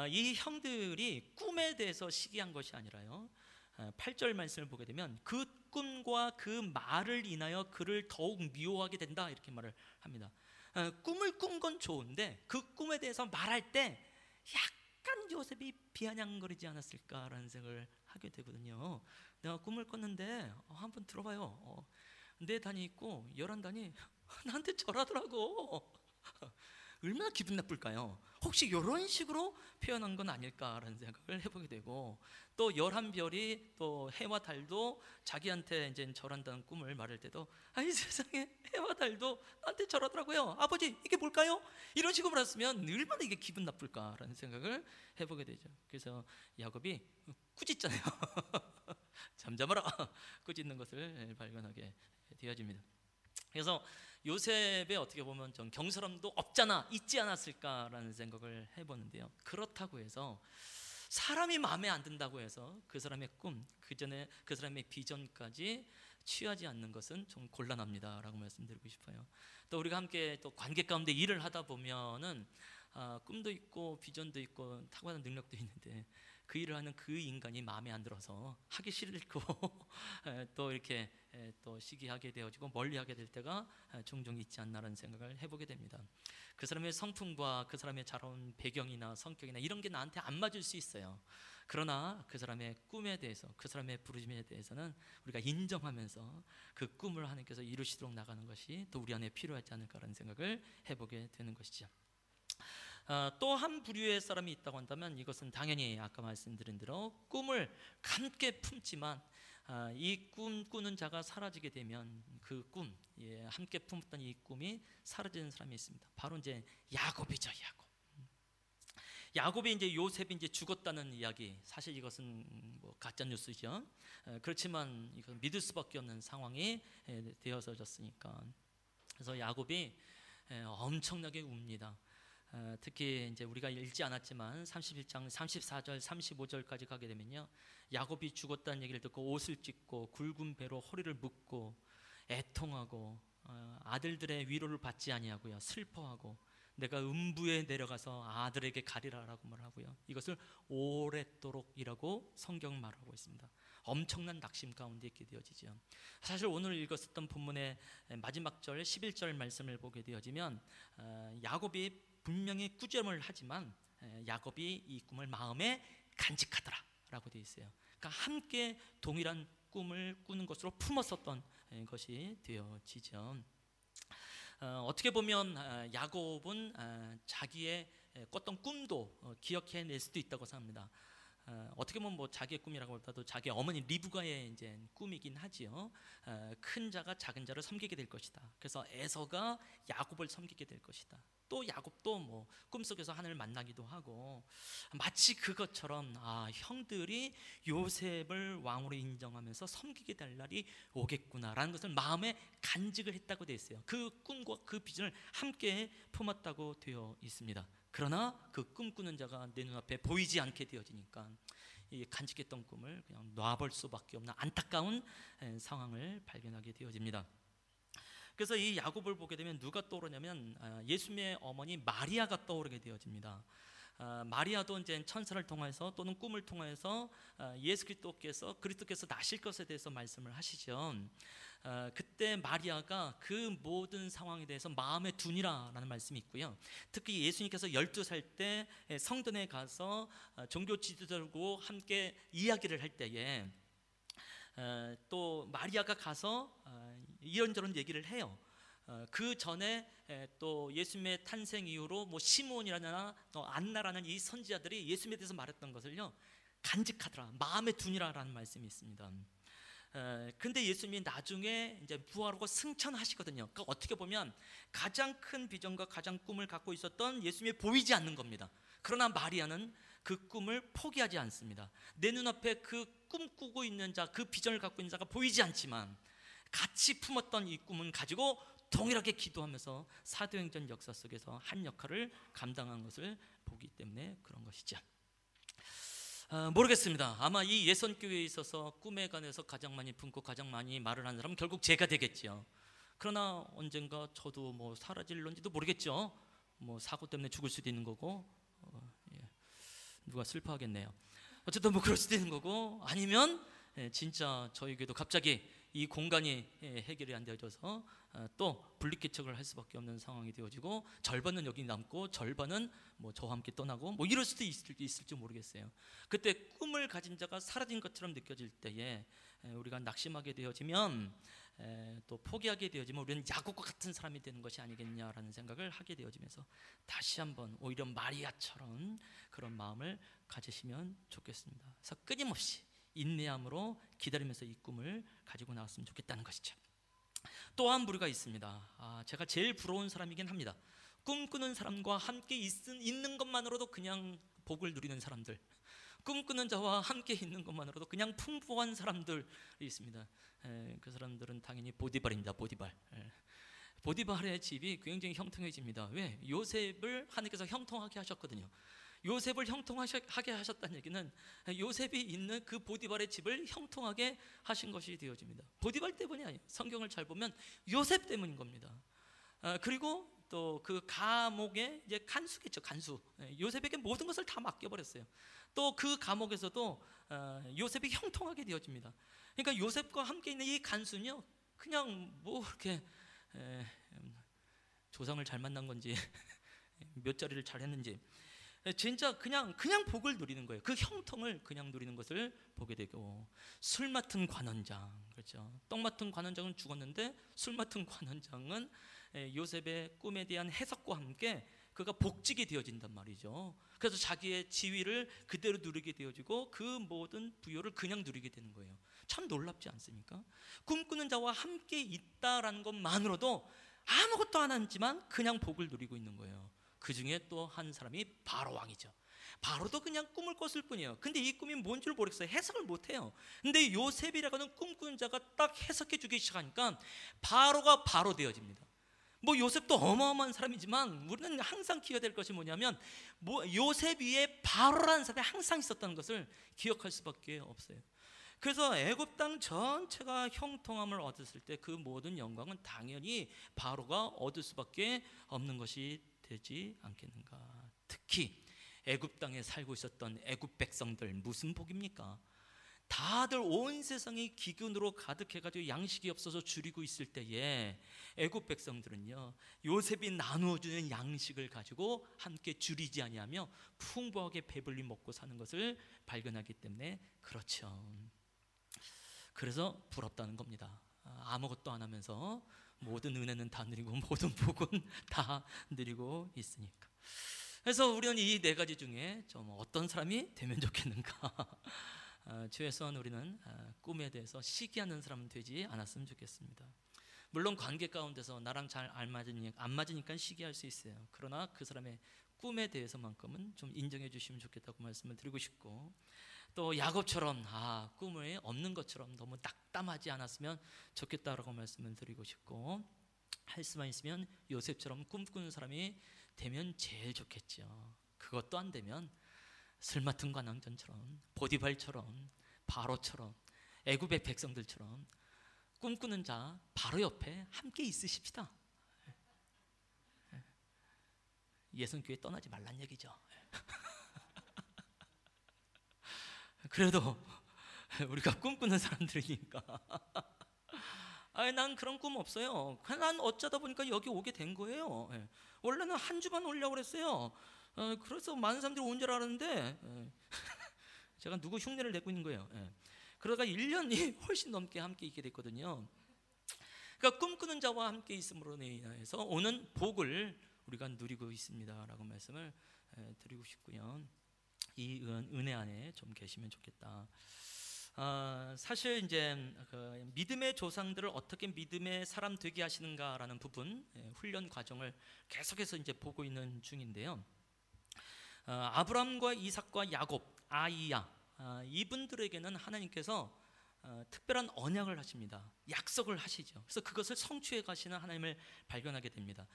이 형들이 꿈에 대해서 시기한 것이 아니라요, 8절 말씀을 보게 되면 그 꿈과 그 말을 인하여 그를 더욱 미워하게 된다 이렇게 말을 합니다. 꿈을 꾼 건 좋은데 그 꿈에 대해서 말할 때 약간 요셉이 비아냥거리지 않았을까라는 생각을 하게 되거든요. 내가 꿈을 꿨는데 한번 들어봐요. 내 단이 있고 11단이 나한테 절하더라고. 얼마나 기분 나쁠까요? 혹시 이런 식으로 표현한 건 아닐까라는 생각을 해보게 되고, 또 11별이 또 해와 달도 자기한테 이제 절한다는 꿈을 말할 때도, 아이 세상에 해와 달도 나한테 절하더라고요. 아버지 이게 뭘까요? 이런 식으로 말했으면 얼마나 이게 기분 나쁠까라는 생각을 해보게 되죠. 그래서 야곱이 꾸짖잖아요. 잠잠하라 꾸짖는 것을 발견하게 되어집니다. 그래서 요셉의 어떻게 보면 좀 경솔함도 없잖아 있지 않았을까라는 생각을 해보는데요, 그렇다고 해서 사람이 마음에 안 든다고 해서 그 사람의 꿈, 그 전에 그 사람의 비전까지 취하지 않는 것은 좀 곤란합니다라고 말씀드리고 싶어요. 또 우리가 함께 또 관계 가운데 일을 하다 보면은 꿈도 있고 비전도 있고 탁월한 능력도 있는데 그 일을 하는 그 인간이 마음에 안 들어서 하기 싫고 또 이렇게 또 시기하게 되어지고 멀리하게 될 때가 종종 있지 않나라는 생각을 해보게 됩니다. 그 사람의 성품과 그 사람의 자라온 배경이나 성격이나 이런 게 나한테 안 맞을 수 있어요. 그러나 그 사람의 꿈에 대해서, 그 사람의 부르심에 대해서는 우리가 인정하면서 그 꿈을 하나님께서 이루시도록 나가는 것이 또 우리 안에 필요하지 않을까라는 생각을 해보게 되는 것이죠. 또 한 부류의 사람이 있다고 한다면 이것은 당연히 아까 말씀드린 대로 꿈을 함께 품지만 이 꿈 꾸는 자가 사라지게 되면 그 꿈, 함께 품었던 이 꿈이 사라지는 사람이 있습니다. 바로 이제 야곱이죠. 야곱이 이제 요셉이 이제 죽었다는 이야기, 사실 이것은 뭐 가짜 뉴스죠. 그렇지만 이건 믿을 수밖에 없는 상황이 되어졌으니까. 그래서 야곱이 엄청나게 웁니다. 특히 이제 우리가 읽지 않았지만 31장 34절 35절까지 가게 되면요, 야곱이 죽었다는 얘기를 듣고 옷을 찢고 굵은 배로 허리를 묶고 애통하고 아들들의 위로를 받지 아니하고요, 슬퍼하고 내가 음부에 내려가서 아들에게 가리라라고 말하고요, 이것을 오랫도록이라고 성경 말하고 있습니다. 엄청난 낙심 가운데 있게 되어지죠. 사실 오늘 읽었었던 본문의 마지막 절 11절 말씀을 보게 되어지면 야곱이 분명히 꾸짖음을 하지만 야곱이 이 꿈을 마음에 간직하더라라고 되어 있어요. 그러니까 함께 동일한 꿈을 꾸는 것으로 품었었던 것이 되어지죠. 어떻게 보면 야곱은 자기의 꿨던 꿈도 기억해낼 수도 있다고 생각합니다. 어떻게 보면 뭐 자기의 꿈이라고 할지라도 자기 어머니 리브가의 이제 꿈이긴 하지요. 큰 자가 작은 자를 섬기게 될 것이다. 그래서 에서가 야곱을 섬기게 될 것이다. 또 야곱도 뭐 꿈속에서 하나님을 만나기도 하고, 마치 그것처럼 형들이 요셉을 왕으로 인정하면서 섬기게 될 날이 오겠구나라는 것을 마음에 간직을 했다고 되어 있어요. 그 꿈과 그 비전을 함께 품었다고 되어 있습니다. 그러나 그 꿈꾸는 자가 내 눈앞에 보이지 않게 되어지니까 이 간직했던 꿈을 그냥 놔볼 수밖에 없는 안타까운 상황을 발견하게 되어집니다. 그래서 이 야곱을 보게 되면 누가 떠오르냐면 예수님의 어머니 마리아가 떠오르게 되어집니다. 마리아도 이제 천사를 통해서 또는 꿈을 통해서 예수 그리스도께서 나실 것에 대해서 말씀을 하시죠. 그때 마리아가 그 모든 상황에 대해서 마음에 두니라라는 말씀이 있고요. 특히 예수님께서 12살 때 성전에 가서 종교 지도자들과 함께 이야기를 할 때에 또 마리아가 가서 이런저런 얘기를 해요. 그 전에 또 예수님의 탄생 이후로 뭐 시므온이라나 안나라는 이 선지자들이 예수님에 대해서 말했던 것을요 간직하더라, 마음에 두니라라는 말씀이 있습니다. 근데 예수님이 나중에 이제 부활하고 승천하시거든요. 그러니까 어떻게 보면 가장 큰 비전과 가장 꿈을 갖고 있었던 예수님이 보이지 않는 겁니다. 그러나 마리아는 그 꿈을 포기하지 않습니다. 내 눈앞에 그 꿈꾸고 있는 자, 그 비전을 갖고 있는 자가 보이지 않지만 같이 품었던 이 꿈은 가지고 동일하게 기도하면서 사도행전 역사 속에서 한 역할을 감당한 것을 보기 때문에 그런 것이죠. 모르겠습니다. 아마 이 예선교회에 있어서 꿈에 관해서 가장 많이 품고 가장 많이 말을 하는 사람은 결국 제가 되겠죠. 그러나 언젠가 저도 뭐 사라질런지도 모르겠죠. 뭐 사고 때문에 죽을 수도 있는 거고, 누가 슬퍼하겠네요. 어쨌든 뭐 그럴 수도 있는 거고, 아니면 진짜 저에게도 갑자기 이 공간이 해결이 안 되어져서 또 분리개척을 할 수밖에 없는 상황이 되어지고, 절반은 여기 남고 절반은 뭐 저와 함께 떠나고 뭐 이럴 수도 있을지 모르겠어요. 그때 꿈을 가진 자가 사라진 것처럼 느껴질 때에 우리가 낙심하게 되어지면, 또 포기하게 되어지면 우리는 야곱과 같은 사람이 되는 것이 아니겠냐라는 생각을 하게 되어지면서 다시 한번 오히려 마리아처럼 그런 마음을 가지시면 좋겠습니다. 그래서 끊임없이 인내함으로 기다리면서 이 꿈을 가지고 나왔으면 좋겠다는 것이죠. 또 한 부류가 있습니다. 제가 제일 부러운 사람이긴 합니다. 꿈꾸는 사람과 함께 있는 것만으로도 그냥 복을 누리는 사람들, 꿈꾸는 자와 함께 있는 것만으로도 그냥 풍부한 사람들이 있습니다. 그 사람들은 당연히 보디발입니다. 보디발의 집이 굉장히 형통해집니다. 왜? 요셉을 하나님께서 형통하게 하셨거든요. 요셉을 형통하게 하셨다는 얘기는 요셉이 있는 그 보디발의 집을 형통하게 하신 것이 되어집니다. 보디발 때문이 아니에요. 성경을 잘 보면 요셉 때문인 겁니다. 그리고 또 그 감옥의 이제 간수겠죠, 간수. 요셉에게 모든 것을 다 맡겨버렸어요. 또 그 감옥에서도 요셉이 형통하게 되어집니다. 그러니까 요셉과 함께 있는 이 간수는요, 그냥 뭐 이렇게 조상을 잘 만난 건지 몇 자리를 잘 했는지 진짜 그냥 복을 누리는 거예요. 그 형통을 그냥 누리는 것을 보게 되고, 술 맡은 관원장, 그렇죠. 떡 맡은 관원장은 죽었는데 술 맡은 관원장은 요셉의 꿈에 대한 해석과 함께 그가 복직이 되어진단 말이죠. 그래서 자기의 지위를 그대로 누리게 되어지고 그 모든 부여를 그냥 누리게 되는 거예요. 참 놀랍지 않습니까? 꿈꾸는 자와 함께 있다라는 것만으로도 아무것도 안 했지만 그냥 복을 누리고 있는 거예요. 그 중에 또 한 사람이 바로 왕이죠. 바로도 그냥 꿈을 꿨을 뿐이에요. 근데 이 꿈이 뭔 줄 모르겠어요. 해석을 못해요. 근데 요셉이라고 하는 꿈꾸는 자가 딱 해석해 주기 시작하니까 바로가 바로 되어집니다. 뭐 요셉도 어마어마한 사람이지만 우리는 항상 기억해야 될 것이 뭐냐면 요셉 위에 바로라는 사람이 항상 있었다는 것을 기억할 수밖에 없어요. 그래서 애굽 땅 전체가 형통함을 얻었을 때 그 모든 영광은 당연히 바로가 얻을 수밖에 없는 것이 되지 않겠는가. 특히 애굽 땅에 살고 있었던 애굽 백성들 무슨 복입니까? 다들 온 세상이 기근으로 가득해가지고 양식이 없어서 줄이고 있을 때에 애굽 백성들은요 요셉이 나누어주는 양식을 가지고 함께 줄이지 아니하며 풍부하게 배불리 먹고 사는 것을 발견하기 때문에 그렇죠. 그래서 부럽다는 겁니다. 아무것도 안 하면서 모든 은혜는 다 누리고 모든 복은 다 누리고 있으니까. 그래서 우리는 이 네 가지 중에 좀 어떤 사람이 되면 좋겠는가? 최소한 우리는 꿈에 대해서 시기하는 사람은 되지 않았으면 좋겠습니다. 물론 관계 가운데서 나랑 잘 안 맞으니까 시기할 수 있어요. 그러나 그 사람의 꿈에 대해서만큼은 좀 인정해 주시면 좋겠다고 말씀을 드리고 싶고, 또 야곱처럼 꿈에 없는 것처럼 너무 낙담하지 않았으면 좋겠다라고 말씀을 드리고 싶고, 할 수만 있으면 요셉처럼 꿈꾸는 사람이 되면 제일 좋겠죠. 그것도 안 되면 슬마튼 관왕전처럼 보디발처럼 바로처럼 애굽의 백성들처럼 꿈꾸는 자 바로 옆에 함께 있으십시다. 예선교회 떠나지 말란 얘기죠. 그래도 우리가 꿈꾸는 사람들이니까 난 그런 꿈 없어요. 난 어쩌다 보니까 여기 오게 된 거예요. 원래는 한 주만 오려고 그랬어요. 그래서 많은 사람들이 온 줄 알았는데 제가 누구 흉내를 내고 있는 거예요. 그러다가 1년이 훨씬 넘게 함께 있게 됐거든요. 그러니까 꿈꾸는 자와 함께 있음으로 인해서 오는 복을 우리가 누리고 있습니다라고 말씀을 드리고 싶고요. 이 은혜 안에 좀 계시면 좋겠다. 사실 이제 믿음의 조상들을 어떻게 믿음의 사람 되게 하시는가라는 부분 훈련 과정을 계속해서 이제 보고 있는 중인데요. 아브라함과 이삭과 야곱, 아이야 이분들에게는 하나님께서 특별한 언약을 하십니다. 약속을 하시죠. 그래서 그것을 성취해 가시는 하나님을 발견하게 됩니다.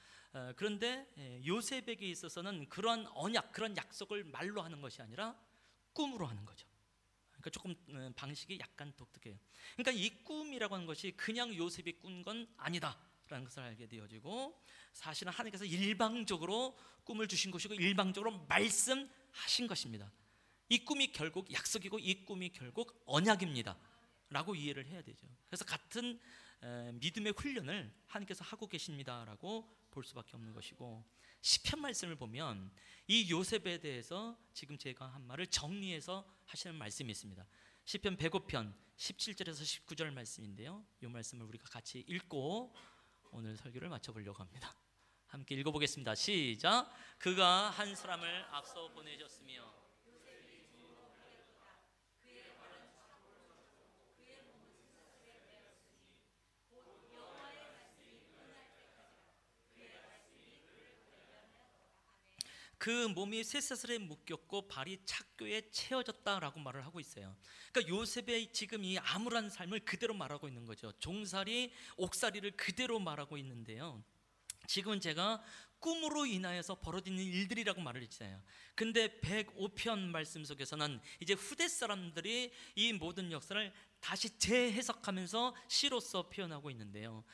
그런데 요셉에게 있어서는 그러한 언약, 그런 약속을 말로 하는 것이 아니라 꿈으로 하는 거죠. 그러니까 조금 방식이 약간 독특해요. 그러니까 이 꿈이라고 하는 것이 그냥 요셉이 꾼 건 아니다라는 것을 알게 되어지고, 사실은 하나님께서 일방적으로 꿈을 주신 것이고 일방적으로 말씀하신 것입니다. 이 꿈이 결국 약속이고 이 꿈이 결국 언약입니다 라고 이해를 해야 되죠. 그래서 같은 믿음의 훈련을 하나님께서 하고 계십니다라고 볼 수밖에 없는 것이고, 시편 말씀을 보면 이 요셉에 대해서 지금 제가 한 말을 정리해서 하시는 말씀이 있습니다. 시편 105편 17절에서 19절 말씀인데요, 이 말씀을 우리가 같이 읽고 오늘 설교를 마쳐보려고 합니다. 함께 읽어보겠습니다. 시작. 그가 한 사람을 앞서 보내셨으며 그 몸이 쇠사슬에 묶였고 발이 착교에 채워졌다라고 말을 하고 있어요. 그러니까 요셉의 지금 이 암울한 삶을 그대로 말하고 있는 거죠. 종살이, 옥살이를 그대로 말하고 있는데요. 지금은 제가 꿈으로 인하여서 벌어지는 일들이라고 말을 했잖아요. 근데 105편 말씀 속에서는 이제 후대 사람들이 이 모든 역사를 다시 재해석하면서 시로서 표현하고 있는데요.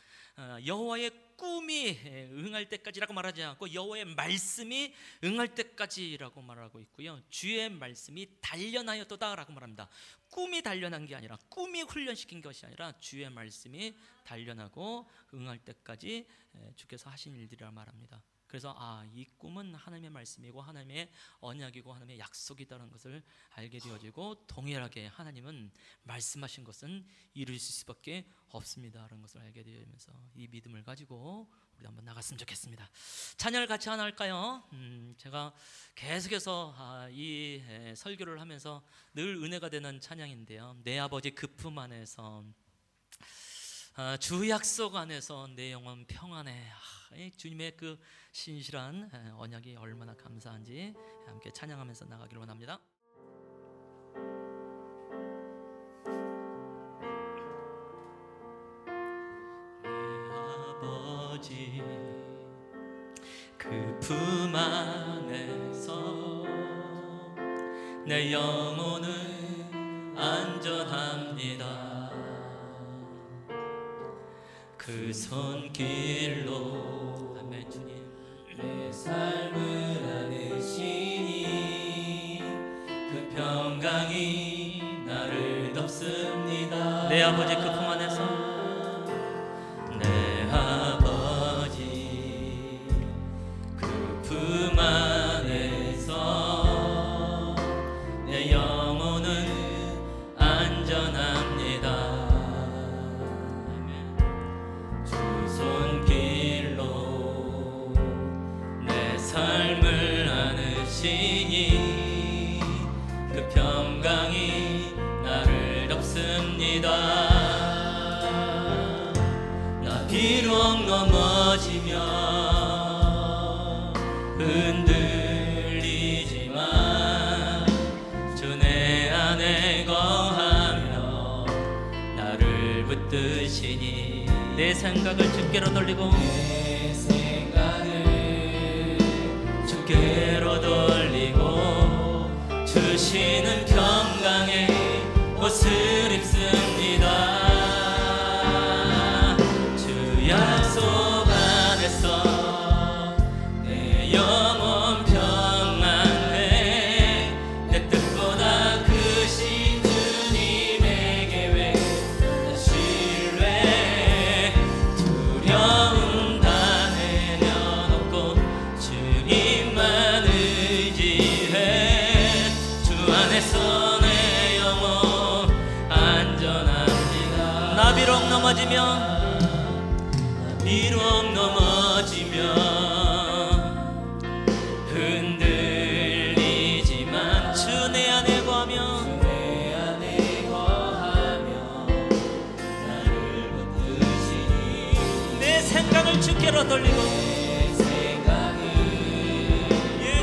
여호와의 꿈이 응할 때까지라고 말하지 않고 여호와의 말씀이 응할 때까지라고 말하고 있고요. 주의 말씀이 단련하였도다라고 말합니다. 꿈이 단련한 게 아니라, 꿈이 훈련시킨 것이 아니라 주의 말씀이 단련하고 응할 때까지 주께서 하신 일들이라 말합니다. 그래서 이 꿈은 하나님의 말씀이고 하나님의 언약이고 하나님의 약속이다라는 것을 알게 되어지고, 동일하게 하나님은 말씀하신 것은 이룰 수밖에 없습니다라는 것을 알게 되면서 이 믿음을 가지고 우리 한번 나갔으면 좋겠습니다. 찬양을 같이 하나 할까요? 제가 계속해서 이 설교를 하면서 늘 은혜가 되는 찬양인데요, 내 아버지 그 품 안에서, 주 약속 안에서 내 영혼 평안해. 주님의 그 신실한 언약이 얼마나 감사한지 함께 찬양하면서 나가기를 원합니다. 내 아버지 그 품 안에서 내 영혼은 안전합니다. 그 손길로, 아멘. 주님 내 삶을 안으시니 그 평강이 나를 덮습니다. 내 아버지 그 품 안에서, 내 아버지 그 품 안에서 내 영혼은 안전합니다. 손길로 내 삶을 안으시니 그 평강이 나를 덮습니다. 나 비록 넘어지며 흔들리지만 주 내 안에 거하며 나를 붙드시니 내 생각을 주께로 돌리고, 내 생각을 주께로 돌리고 주시는 평강의 옷을 입습니다. 주 약속 안에서 내 영혼 평안해. 내 뜻보다 크신 주님의 계획 나 신뢰. 두려움 다 내려놓고 주님만 의지해. 주 안에서 내 영혼 안전합니다. 나 비록 넘어지며 흔들리지만 주 내 안에 거하며 나를 붙드시니 내 생각을 주께로 돌리고, 내 생각을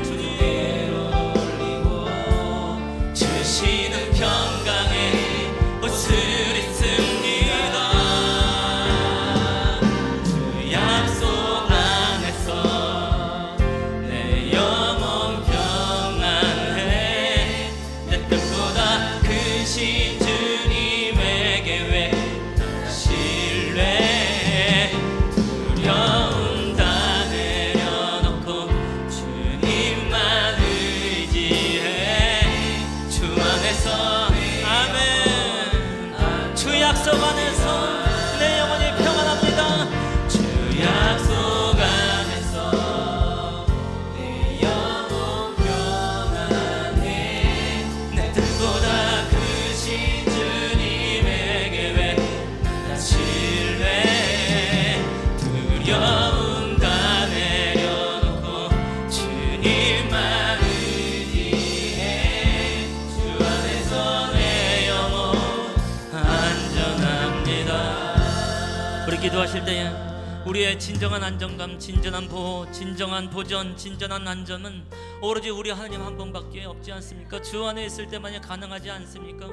주께로 돌리고 주시는 평강의 옷을 입습니다. 주 약속 안에서 내 영혼 평안해. 내 뜻보다 크신 주님의 계획 신뢰. 두려움 다 내려놓고 주님만 의지해. 주 안에서, 아멘. 주 약속 안에서 내 영혼이 평안합니다. 주 약속 안에서 내 영혼 평안해. 내 뜻보다 크신 주님의 계획 나 신뢰. 두려움 다 내려놓고 주님만 의지해. 주 안에서 내 영혼 안전합니다. 우리 기도하실 때에 우리의 진정한 안정감, 진정한 보호, 진정한 보전, 진정한 안전은 오로지 우리 하나님 한 분밖에 없지 않습니까? 주 안에 있을 때만이 가능하지 않습니까?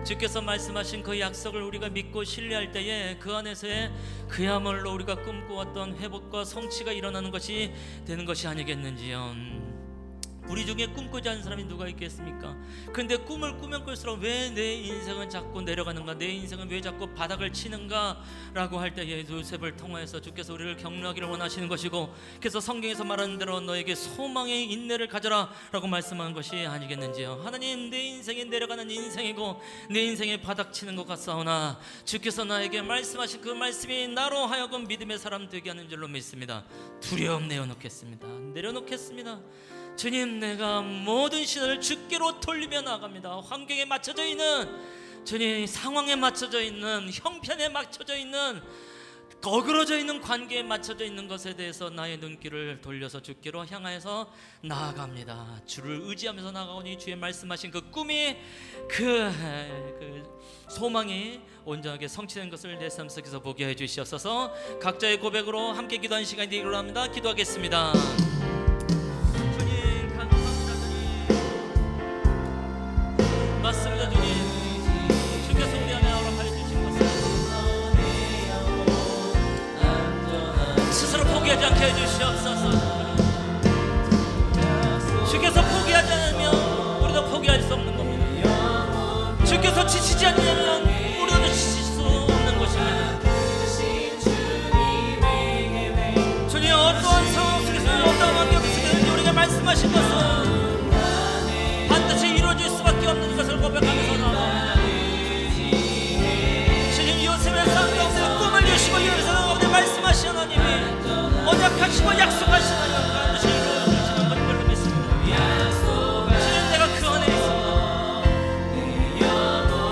주께서 말씀하신 그 약속을 우리가 믿고 신뢰할 때에 그 안에서의 그야말로 우리가 꿈꾸었던 회복과 성취가 일어나는 것이 되는 것이 아니겠는지요. 우리 중에 꿈꾸지 않는 사람이 누가 있겠습니까? 근데 꿈을 꾸면 꿀수록 왜 내 인생은 자꾸 내려가는가, 내 인생은 왜 자꾸 바닥을 치는가 라고 할 때에 요셉을 통하여서 주께서 우리를 격려하기를 원하시는 것이고, 그래서 성경에서 말하는 대로 너에게 소망의 인내를 가져라 라고 말씀한 것이 아니겠는지요. 하나님, 내 인생이 내려가는 인생이고 내 인생에 바닥 치는 것 같사오나 주께서 나에게 말씀하신 그 말씀이 나로 하여금 믿음의 사람 되게 하는 줄로 믿습니다. 두려움 내어놓겠습니다. 내려놓겠습니다. 주님, 내가 모든 시선을 주께로 돌리며 나아갑니다. 환경에 맞춰져 있는, 주님, 상황에 맞춰져 있는, 형편에 맞춰져 있는, 어그러져 있는 관계에 맞춰져 있는 것에 대해서 나의 눈길을 돌려서 주께로 향하여서 나아갑니다. 주를 의지하면서 나아가오니 주의 말씀하신 그 꿈이, 그 소망이 온전하게 성취된 것을 내 삶 속에서 보게 해주시옵소서. 각자의 고백으로 함께 기도하는 시간이 되기로 합니다. 기도하겠습니다. 맞습니다. 주님, 주께서 우리 안에 허락하여 주신 것을 스스로 포기하지 않게 해주시옵소서. 주께서 포기하지 않으면 우리도 포기할 수 없는 겁니다. 주께서 지치지 않으면 우리도 지칠 수 없는 것입니다. 주님, 어떠한 상황 속에서, 어떠한 환경 속에서 우리가 말씀하신 것은 반드시 이루어질 수밖에 없는 것을 고백하면서 나아갑니다. 주님, 요셉의 삶 가운데 꿈을 주시고 요셉의 가운데 말씀하신 하나님이 언약하시고 약속하신 하나님 반드시 이루어주시는 것을 믿습니다. 주님, 내가 그 안에 있습니다.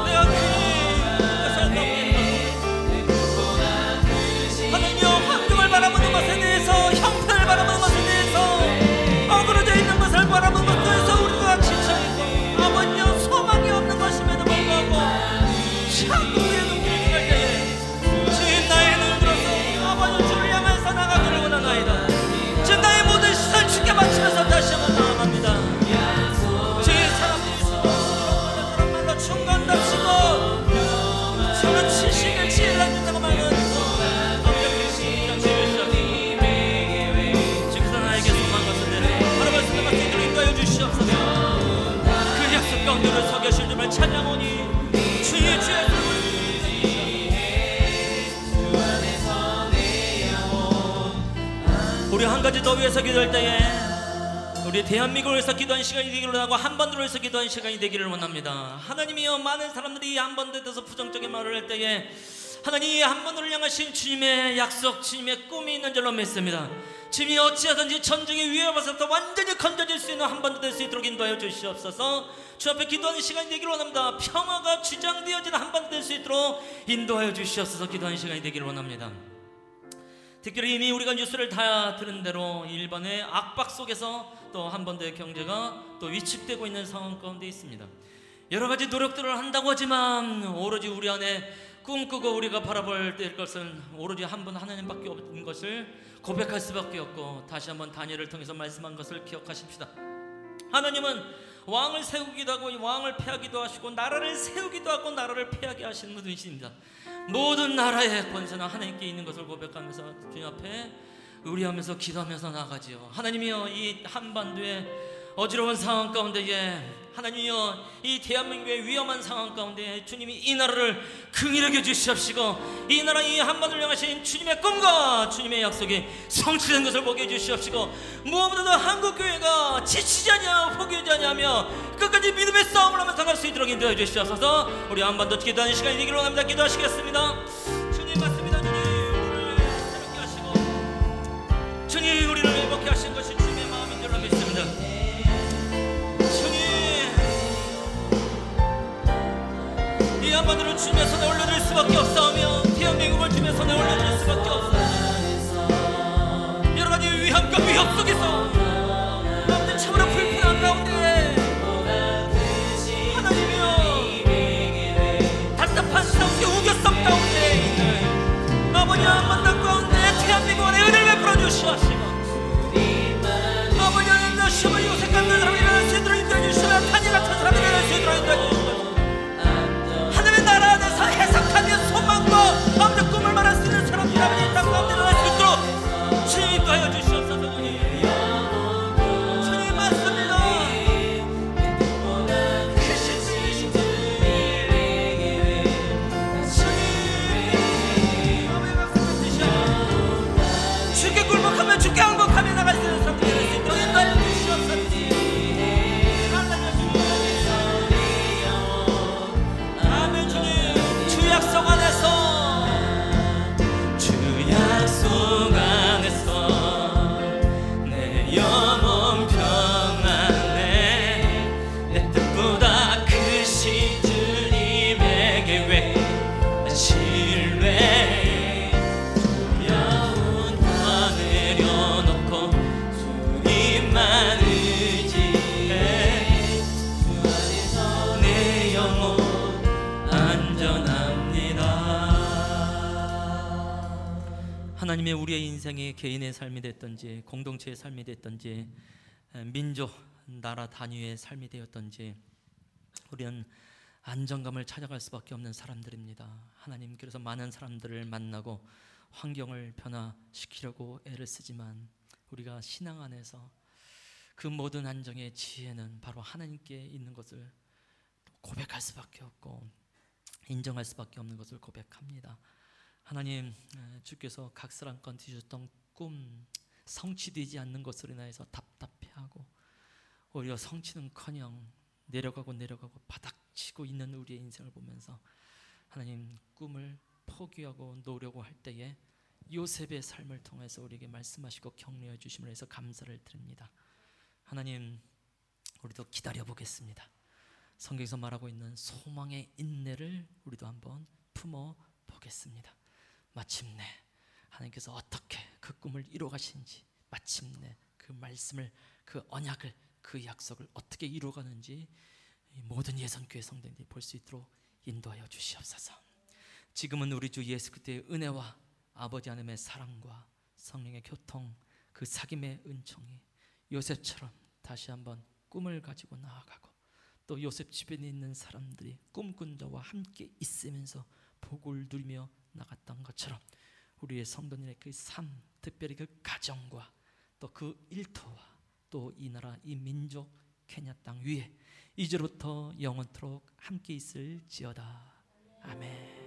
내가 그 삶 가운데 있다. 하나님이여, 환경을 바라보는 것에 대해서, 형편을 바라보는 것에 대해서, 어그러져 있는 것을 바라보는 것에 대해서 우리가 지쳐있고 아버지여 소망이 없는 것임에도 불구하고 자꾸 우리의 눈길을 갈 때에 주님, 나의 눈을 들어서 아버지 주를 향해서 나가기를 원하나이다. 주님, 나의 모든 시선을 주께 바치면서 다시 한번 나아갑니다. 주의 사람들이 그런 말로 중간답시고 저는 지식을 지혜를 안 준다고 말하는 주께서 나에게 소망한 것을 내려 바로 말씀을 받게 인도하여 주시옵소서. 그 약속 가운데 서 계실 줄을 찬양하오니 주의 주의 우리 한 가지 더 위해서 기도할 때에 우리 대한민국을 위해서 기도하는 시간이 되기를 원하고 한반도를 위해서 기도하는 시간이 되기를 원합니다. 하나님이여, 많은 사람들이 이 한반도에 대해서 부정적인 말을 할 때에 하나님, 이 한반도를 향하신 주님의 약속, 주님의 꿈이 있는 줄로 믿습니다. 주님이 어찌하든지 전쟁의 위협에서부터 완전히 건져질 수 있는 한반도 될 수 있도록 인도하여 주시옵소서. 주 앞에 기도하는 시간이 되기를 원합니다. 평화가 주장되어지는 한반도 될 수 있도록 인도하여 주시옵소서. 기도하는 시간이 되기를 원합니다. 특별히 이미 우리가 뉴스를 다 들은 대로 일본의 압박 속에서 또 한반도의 경제가 또 위축되고 있는 상황 가운데 있습니다. 여러 가지 노력들을 한다고 하지만 오로지 우리 안에 꿈꾸고 우리가 바라볼 될 것은 오로지 한 분 하나님밖에 없는 것을 고백할 수밖에 없고, 다시 한번 다니엘을 통해서 말씀한 것을 기억하십시다. 하나님은 왕을 세우기도 하고 왕을 폐하기도 하시고 나라를 세우기도 하고 나라를 폐하게 하시는 분이십니다. 모든 나라의 권세는 하나님께 있는 것을 고백하면서 주님 앞에 의뢰하면서 기도하면서 나가지요. 하나님이여, 이 한반도의 어지러운 상황 가운데에 하나님이여, 이 대한민국의 위험한 상황 가운데 주님이 이 나라를 긍휼하게 주시옵시고, 이 나라 이 한반도를 향하신 주님의 꿈과 주님의 약속이 성취된 것을 보게 해주시옵시고, 무엇보다도 한국교회가 지치지 아니하고 포기하지 아니하며 끝까지 믿음의 싸움을 하면서 갈 수 있도록 인도해 주시옵소서. 우리 한반도 기도하는 시간이 되기를 원합니다. 기도하시겠습니다. 주님 맞습니다. 주님, 우리를 새롭게 하시고 주님 우리를 회복케 하신 것이 주님의 마음인 줄로 믿습니다. 이 한반도를 주님의 손에 올려드릴 수밖에 없사오며 대한민국을 주님의 손에 올려드릴 수밖에 없사오며 여러 가지 위험과 위협 속에서 아버지 참으로 불편한 가운데 하나님이여, 답답한 싸움과 우겨싸움 가운데 아버지 한반도 가운데 대한민국 안에 은혜를 베풀어 주시옵시고, 아버지 하나님 시험을 요색한 사람이 일어날 수 있도록 인도해 주시면 탄이 같은 사람이 일어날 수 있도록 인도해 주시고, 나라 안에서 해석하는 소망과 아버지 꿈을 말할 수 있는 사람들이 아버지 땅 가운데 일어날 수 있도록 주님 인도하여 주시옵소서. 주님 하나님의 우리의 인생이 개인의 삶이 됐든지 공동체의 삶이 됐든지 민족, 나라 단위의 삶이 되었든지 우리는 안정감을 찾아갈 수밖에 없는 사람들입니다. 하나님, 그래서 많은 사람들을 만나고 환경을 변화시키려고 애를 쓰지만 우리가 신앙 안에서 그 모든 안정의 지혜는 바로 하나님께 있는 것을 고백할 수밖에 없고 인정할 수밖에 없는 것을 고백합니다. 하나님, 주께서 각설한건 뒤주셨던 꿈 성취되지 않는 것으로 인해서 답답해하고 오히려 성취는커녕 내려가고 바닥치고 있는 우리의 인생을 보면서 하나님, 꿈을 포기하고 놓으려고 할 때에 요셉의 삶을 통해서 우리에게 말씀하시고 격려해 주심을 해서 감사를 드립니다. 하나님, 우리도 기다려 보겠습니다. 성경에서 말하고 있는 소망의 인내를 우리도 한번 품어 보겠습니다. 마침내 하나님께서 어떻게 그 꿈을 이루어 가시는지, 마침내 그 말씀을, 그 언약을, 그 약속을 어떻게 이루어가는지 모든 예선교회 성도들이 볼 수 있도록 인도하여 주시옵소서. 지금은 우리 주 예수 그리스도의 은혜와 아버지 하나님의 사랑과 성령의 교통, 그 사귐의 은총이 요셉처럼 다시 한번 꿈을 가지고 나아가고 또 요셉 주변에 있는 사람들이 꿈꾼 자와 함께 있으면서 복을 누리며 나갔던 것처럼 우리의 성도님의 그 삶, 특별히 그 가정과 또 그 일터와 또 이 나라, 이 민족 케냐 땅 위에 이제부터 영원토록 함께 있을지어다. 아멘.